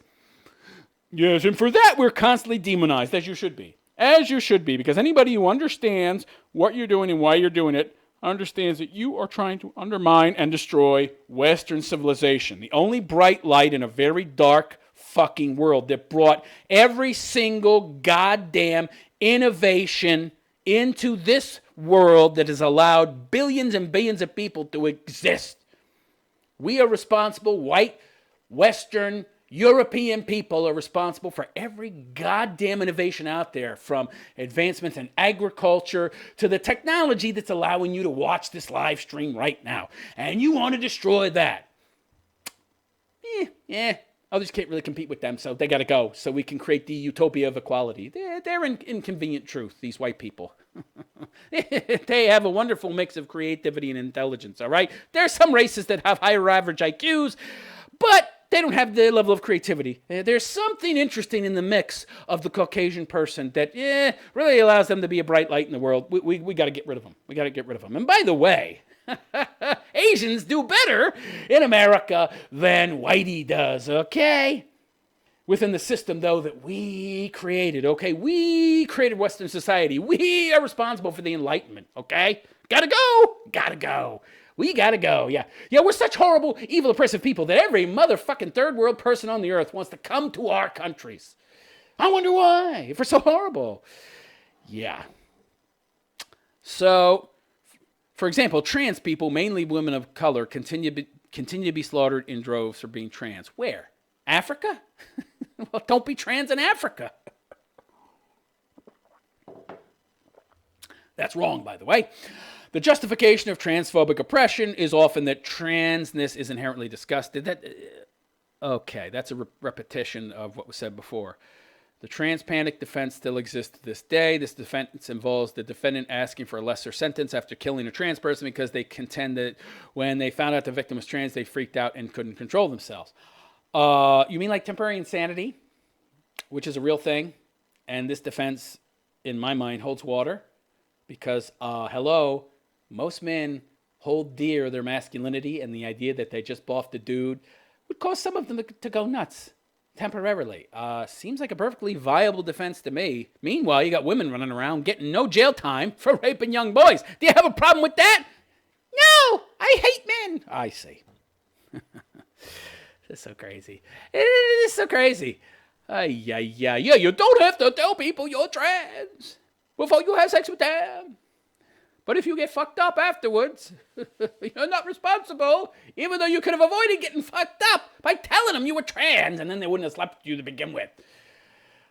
Yes, and for that we're constantly demonized, as you should be. As you should be, because anybody who understands what you're doing and why you're doing it understands that you are trying to undermine and destroy Western civilization. The only bright light in a very dark fucking world that brought every single goddamn innovation into this world that has allowed billions and billions of people to exist. We are responsible, white, Western, European people are responsible for every goddamn innovation out there, from advancements in agriculture to the technology that's allowing you to watch this live stream right now. And you want to destroy that. Others can't really compete with them, so they got to go so we can create the utopia of equality. They're inconvenient truth, these white people. They have a wonderful mix of creativity and intelligence, all right? There's some races that have higher average IQs, but they don't have the level of creativity. There's something interesting in the mix of the Caucasian person that really allows them to be a bright light in the world. We got to get rid of them. And by the way, Asians do better in America than Whitey does, okay? Within the system, though, that we created, okay? We created Western society. We are responsible for the Enlightenment, okay? Gotta go. We gotta go, yeah. Yeah, we're such horrible, evil, oppressive people that every motherfucking third world person on the earth wants to come to our countries. I wonder why, if we're so horrible. Yeah. So, for example, trans people, mainly women of color, continue to be slaughtered in droves for being trans. Where? Africa? Well, don't be trans in Africa. That's wrong, by the way. The justification of transphobic oppression is often that transness is inherently disgusting. Okay, that's a repetition of what was said before. The trans-panic defense still exists to this day. This defense involves the defendant asking for a lesser sentence after killing a trans person because they contend that when they found out the victim was trans, they freaked out and couldn't control themselves. You mean like temporary insanity, which is a real thing? And this defense, in my mind, holds water because, most men hold dear their masculinity, and the idea that they just boffed a dude would cause some of them to go nuts temporarily. Seems like a perfectly viable defense to me. Meanwhile, you got women running around getting no jail time for raping young boys. Do you have a problem with that? No, I hate men. I see. It's so crazy. It is so crazy. Yeah, you don't have to tell people you're trans before you have sex with them. But if you get fucked up afterwards, you're not responsible, even though you could have avoided getting fucked up by telling them you were trans, and then they wouldn't have slept with you to begin with.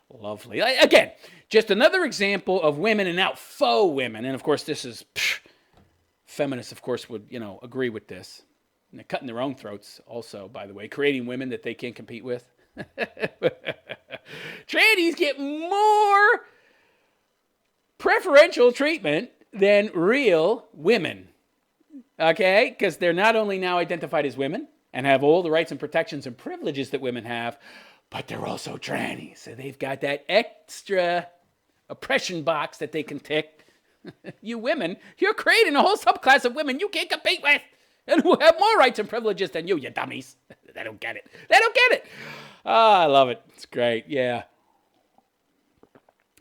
Lovely. Again, just another example of women, and now faux women. And of course, this is, feminists, of course, would, agree with this. And they're cutting their own throats also, by the way, creating women that they can't compete with. Trannies get more preferential treatment than real women. Okay? Because they're not only now identified as women and have all the rights and protections and privileges that women have, but they're also trannies. So they've got that extra oppression box that they can tick. You women, you're creating a whole subclass of women you can't compete with and who have more rights and privileges than you dummies. They don't get it. They don't get it. I love it. It's great. Yeah.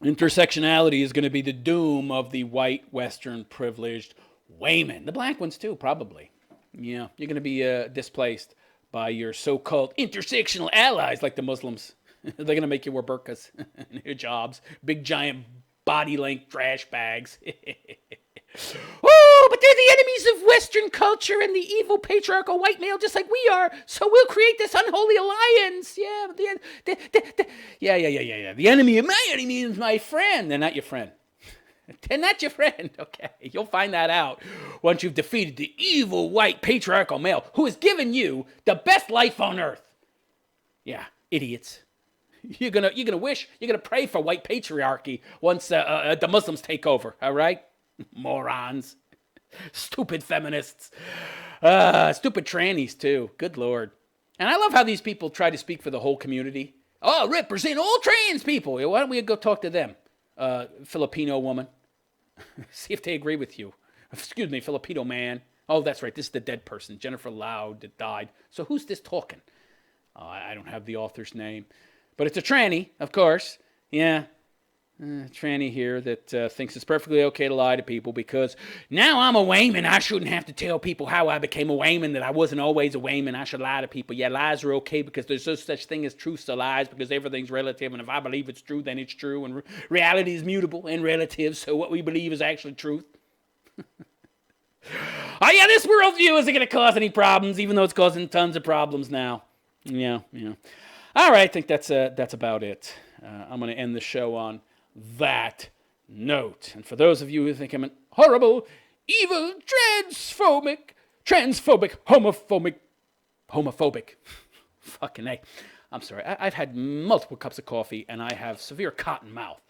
Intersectionality is going to be the doom of the white, Western, privileged Waymen. The black ones too, probably. Yeah, you're going to be displaced by your so-called intersectional allies like the Muslims. They're going to make you wear burqas and hijabs, big giant body-length trash bags. Oh, but they're the enemies of Western culture and the evil patriarchal white male just like we are, so we'll create this unholy alliance. Yeah, yeah. The enemy of my enemy is my friend. They're not your friend. They're not your friend, okay? You'll find that out once you've defeated the evil white patriarchal male who has given you the best life on earth. Yeah, idiots. You're gonna pray for white patriarchy once the Muslims take over, all right? Morons. Stupid feminists. Stupid trannies, too. Good Lord. And I love how these people try to speak for the whole community. Oh, represent all trans people. Why don't we go talk to them? Filipino woman. See if they agree with you. Excuse me, Filipino man. Oh, that's right. This is the dead person, Jennifer Loud, that died. So who's this talking? I don't have the author's name. But it's a tranny, of course. Yeah. Tranny here that thinks it's perfectly okay to lie to people because now I'm a Wayman. I shouldn't have to tell people how I became a Wayman, that I wasn't always a Wayman. I should lie to people. Yeah, lies are okay because there's no such thing as truths or lies because everything's relative. And if I believe it's true, then it's true. And reality is mutable and relative. So what we believe is actually truth. Oh, yeah, this worldview isn't going to cause any problems, even though it's causing tons of problems now. Yeah. All right, I think that's about it. I'm going to end the show on that note. And for those of you who think I'm an horrible, evil, transphobic, homophobic, fucking A. I'm sorry. I've had multiple cups of coffee and I have severe cotton mouth.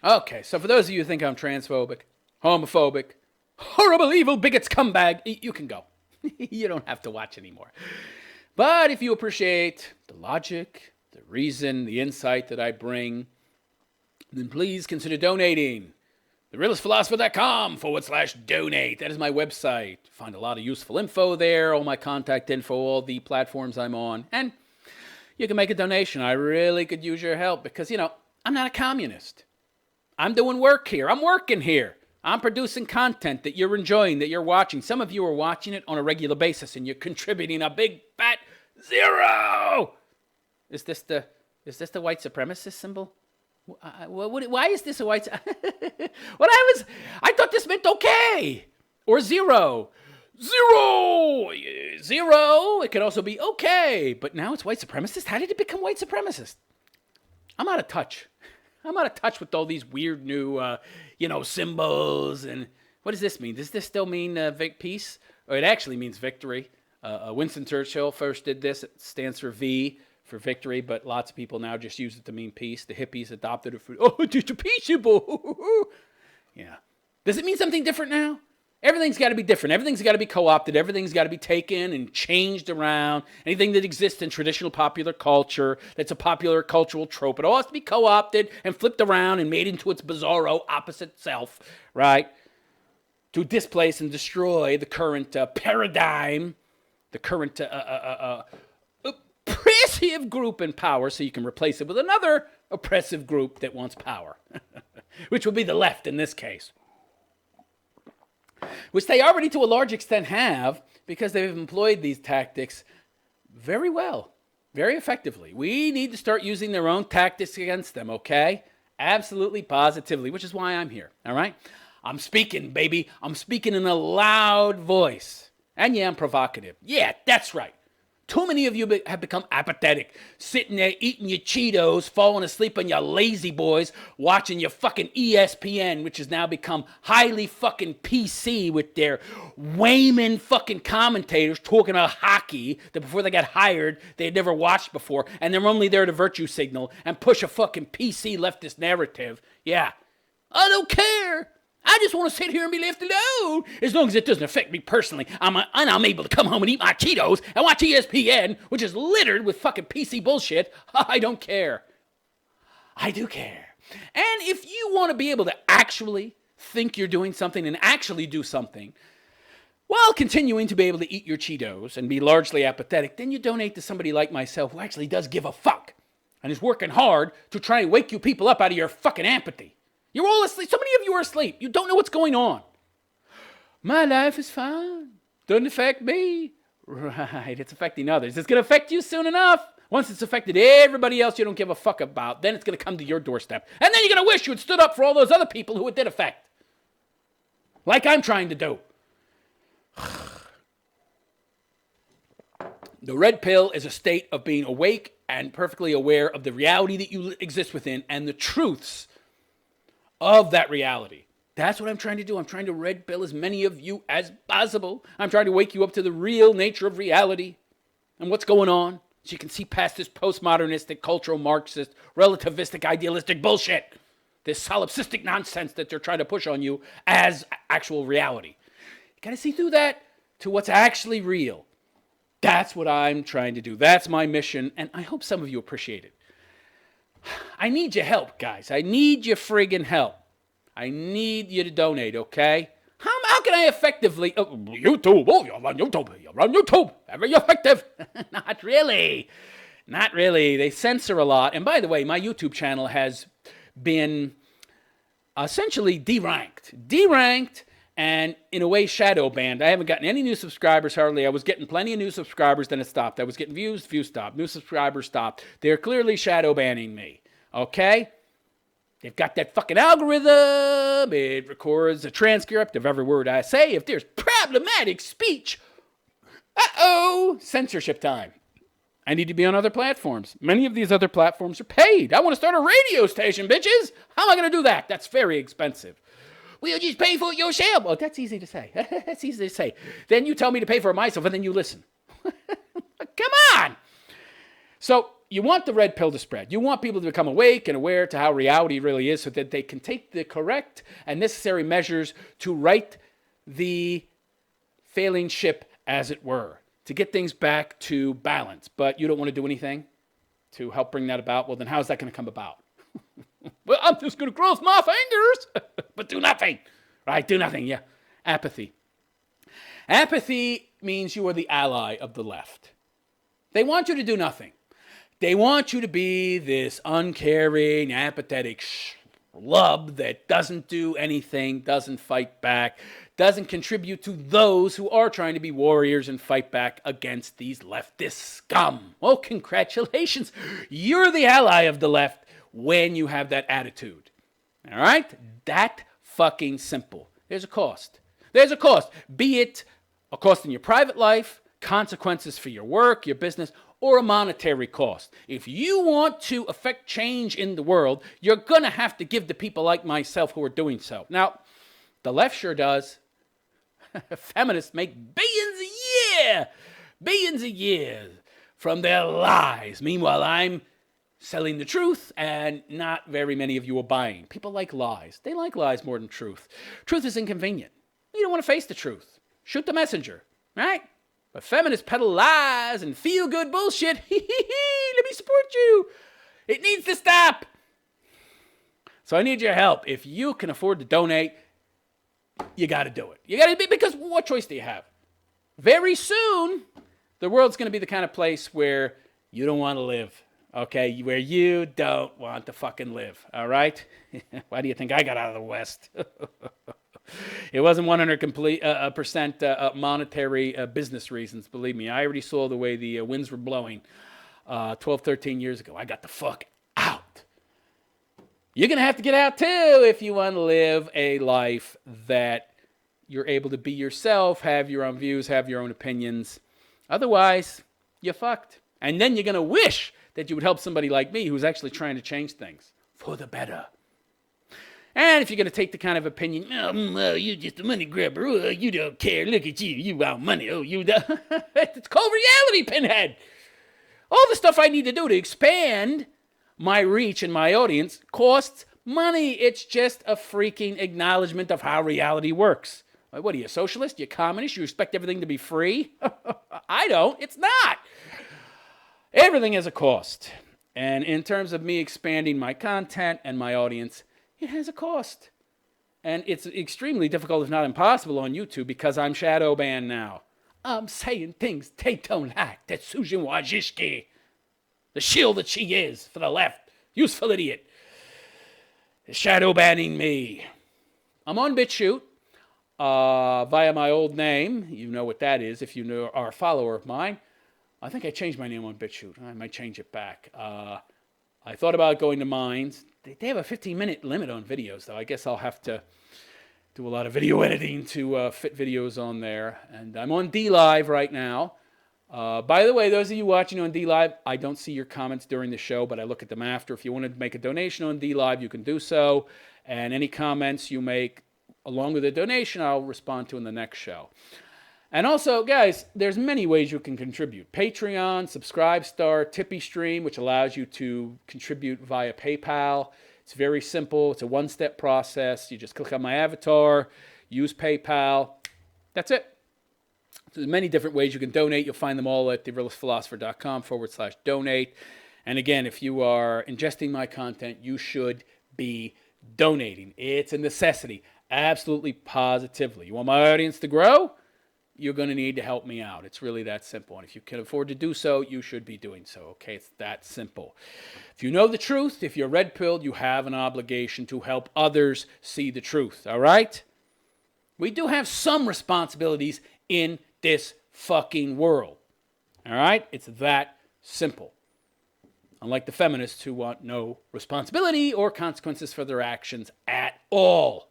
Okay, so for those of you who think I'm transphobic, homophobic, horrible, evil, bigot, scumbag, you can go. You don't have to watch anymore. But if you appreciate the logic, the reason, the insight that I bring, then please consider donating. TheRealistPhilosopher.com/donate. That is my website. Find a lot of useful info there, all my contact info, all the platforms I'm on. And you can make a donation. I really could use your help because, I'm not a communist. I'm doing work here. I'm working here. I'm producing content that you're enjoying, that you're watching. Some of you are watching it on a regular basis and you're contributing a big fat 0. Is this the white supremacist symbol? Why is this a white? I thought this meant okay or 0. 0. It could also be okay, but now it's white supremacist. How did it become white supremacist? I'm out of touch. With all these weird new, symbols. And what does this mean? Does this still mean peace? Or it actually means victory. Winston Churchill first did this. It stands for V for victory, but lots of people now just use it to mean peace. The hippies adopted it for, just a peaceable. Yeah. Does it mean something different now? Everything's got to be different. Everything's got to be co-opted. Everything's got to be taken and changed around. Anything that exists in traditional popular culture, that's a popular cultural trope, it all has to be co-opted and flipped around and made into its bizarro opposite self, right? To displace and destroy the current paradigm, the current oppressive group in power, so you can replace it with another oppressive group that wants power, which would be the left in this case. Which they already to a large extent have because they've employed these tactics very well, very effectively. We need to start using their own tactics against them, okay? Absolutely, positively, which is why I'm here, all right? I'm speaking, baby. I'm speaking in a loud voice. And yeah, I'm provocative. Yeah, that's right. Too many of you have become apathetic, sitting there eating your Cheetos, falling asleep on your lazy boys, watching your fucking ESPN, which has now become highly fucking PC with their Wayman fucking commentators talking about hockey that before they got hired, they had never watched before, and they're only there to virtue signal and push a fucking PC leftist narrative. Yeah. I don't care. I just want to sit here and be left alone. As long as it doesn't affect me personally, I'm able to come home and eat my Cheetos and watch ESPN, which is littered with fucking PC bullshit. I don't care. I do care. And if you want to be able to actually think you're doing something and actually do something while continuing to be able to eat your Cheetos and be largely apathetic, then you donate to somebody like myself who actually does give a fuck and is working hard to try and wake you people up out of your fucking apathy. You're all asleep. So many of you are asleep. You don't know what's going on. My life is fine. Doesn't affect me. Right, it's affecting others. It's going to affect you soon enough. Once it's affected everybody else you don't give a fuck about, then it's going to come to your doorstep. And then you're going to wish you had stood up for all those other people who it did affect. Like I'm trying to do. The red pill is a state of being awake and perfectly aware of the reality that you exist within and the truths of that reality. That's what I'm trying to do. I'm trying to red pill as many of you as possible. I'm trying to wake you up to the real nature of reality and what's going on so you can see past this postmodernistic, cultural, Marxist, relativistic, idealistic bullshit. This solipsistic nonsense that they're trying to push on you as actual reality. You got to see through that to what's actually real. That's what I'm trying to do. That's my mission, and I hope some of you appreciate it. I need your help, guys. I need your friggin' help. I need you to donate, okay? How can I effectively... YouTube. Oh, you're on YouTube. You're on YouTube. Very effective. Not really. Not really. They censor a lot. And by the way, my YouTube channel has been essentially deranked and in a way shadow banned. I haven't gotten any new subscribers hardly. I was getting plenty of new subscribers, then it stopped. I was getting views stopped. New subscribers stopped. They're clearly shadow banning me. Okay? They've got that fucking algorithm. It records a transcript of every word I say. If there's problematic speech, censorship time. I need to be on other platforms. Many of these other platforms are paid. I want to start a radio station, bitches. How am I going to do that? That's very expensive. We'll just pay for it yourself. Oh, that's easy to say. That's easy to say. Then you tell me to pay for it myself, and then you listen. Come on. So you want the red pill to spread. You want people to become awake and aware to how reality really is so that they can take the correct and necessary measures to right the failing ship, as it were, to get things back to balance. But you don't want to do anything to help bring that about. Well, then how's that going to come about? Well, I'm just going to cross my fingers, but do nothing. Right? Do nothing, yeah. Apathy. Apathy means you are the ally of the left. They want you to do nothing. They want you to be this uncaring, apathetic schlub that doesn't do anything, doesn't fight back, doesn't contribute to those who are trying to be warriors and fight back against these leftist scum. Well, congratulations. You're the ally of the left when you have that attitude. All right? That fucking simple. There's a cost. There's a cost. Be it a cost in your private life, consequences for your work, your business, or a monetary cost. If you want to affect change in the world, you're going to have to give to people like myself who are doing so. Now, the left sure does. Feminists make billions a year. Billions a year from their lies. Meanwhile, I'm selling the truth, and not very many of you are buying. People like lies. They like lies more than truth. Truth is inconvenient. You don't want to face the truth. Shoot the messenger, right? But feminists peddle lies and feel-good bullshit. Let me support you. It needs to stop. So I need your help. If you can afford to donate, you got to do it. You got to be, because what choice do you have? Very soon, the world's going to be the kind of place where you don't want to live. Okay, where you don't want to fucking live, all right? Why do you think I got out of the West? It wasn't 100% monetary business reasons, believe me. I already saw the way the winds were blowing 12, 13 years ago. I got the fuck out. You're going to have to get out too if you want to live a life that you're able to be yourself, have your own views, have your own opinions. Otherwise, you're fucked. And then you're going to wish that you would help somebody like me who's actually trying to change things for the better. And if you're going to take the kind of opinion, you're just a money grabber, you don't care, look at you want money, it's called reality, Pinhead. All the stuff I need to do to expand my reach and my audience costs money. It's just a freaking acknowledgement of how reality works. What are you, a socialist? You a communist? You expect everything to be free? I don't. It's not. Everything has a cost. And in terms of me expanding my content and my audience, it has a cost. And it's extremely difficult, if not impossible, on YouTube because I'm shadow banned now. I'm saying things they don't like. That Susan Wojcicki, the shield that she is for the left, useful idiot, is shadow banning me. I'm on BitChute via my old name. You know what that is if you are a follower of mine. I think I changed my name on BitChute. I might change it back. I thought about going to Minds. They have a 15-minute limit on videos, though. I guess I'll have to do a lot of video editing to fit videos on there. And I'm on DLive right now. By the way, those of you watching on DLive, I don't see your comments during the show, but I look at them after. If you want to make a donation on DLive, you can do so. And any comments you make along with a donation, I'll respond to in the next show. And also, guys, there's many ways you can contribute. Patreon, Subscribestar, Tippy Stream, which allows you to contribute via PayPal. It's very simple. It's a one-step process. You just click on my avatar, use PayPal. That's it. So there's many different ways you can donate. You'll find them all at therealistphilosopher.com/donate. And again, if you are ingesting my content, you should be donating. It's a necessity. Absolutely, positively. You want my audience to grow? You're going to need to help me out. It's really that simple. And if you can afford to do so, you should be doing so. Okay, it's that simple. If you know the truth, if you're red-pilled, you have an obligation to help others see the truth. All right? We do have some responsibilities in this fucking world. All right? It's that simple. Unlike the feminists who want no responsibility or consequences for their actions at all.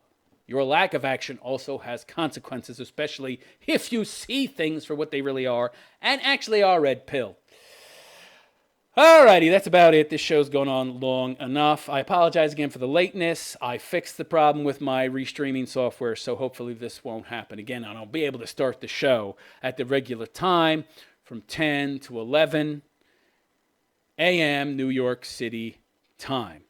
Your lack of action also has consequences, especially if you see things for what they really are and actually are red-pilled. Alrighty, that's about it. This show's gone on long enough. I apologize again for the lateness. I fixed the problem with my restreaming software, so hopefully this won't happen again. And I'll be able to start the show at the regular time from 10 to 11 a.m. New York City time.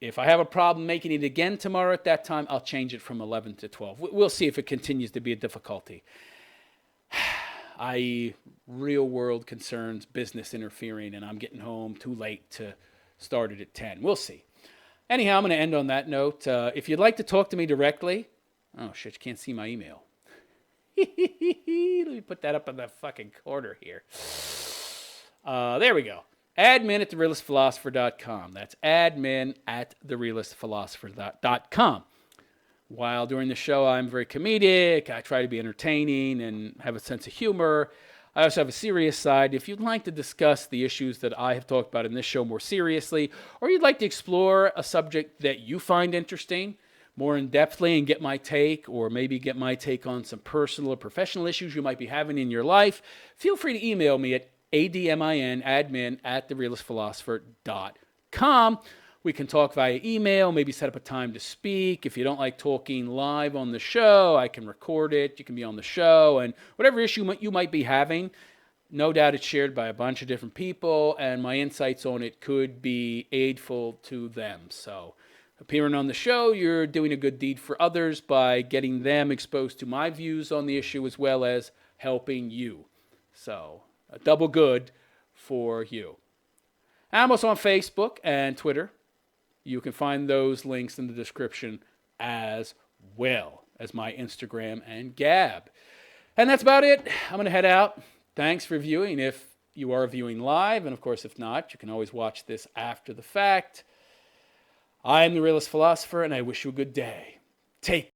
If I have a problem making it again tomorrow at that time, I'll change it from 11 to 12. We'll see if it continues to be a difficulty. I.e., real-world concerns, business interfering, and I'm getting home too late to start it at 10. We'll see. Anyhow, I'm going to end on that note. If you'd like to talk to me directly... Oh, shit, you can't see my email. Let me put that up in the fucking corner here. There we go. Admin at therealistphilosopher.com. That's admin at therealistphilosopher.com. While during the show I'm very comedic, I try to be entertaining and have a sense of humor. I also have a serious side. If you'd like to discuss the issues that I have talked about in this show more seriously, or you'd like to explore a subject that you find interesting more in-depthly and get my take, or maybe get my take on some personal or professional issues you might be having in your life, feel free to email me at admin at therealistphilosopher.com. We can talk via email, maybe set up a time to speak. If you don't like talking live on the show, I can record it. You can be on the show. And whatever issue you might be having, no doubt it's shared by a bunch of different people, and my insights on it could be aidful to them. So appearing on the show, you're doing a good deed for others by getting them exposed to my views on the issue as well as helping you. So a double good for you. I'm also on Facebook and Twitter. You can find those links in the description as well as my Instagram and Gab. And that's about it. I'm going to head out. Thanks for viewing if you are viewing live. And of course, if not, you can always watch this after the fact. I am the Realist Philosopher, and I wish you a good day. Take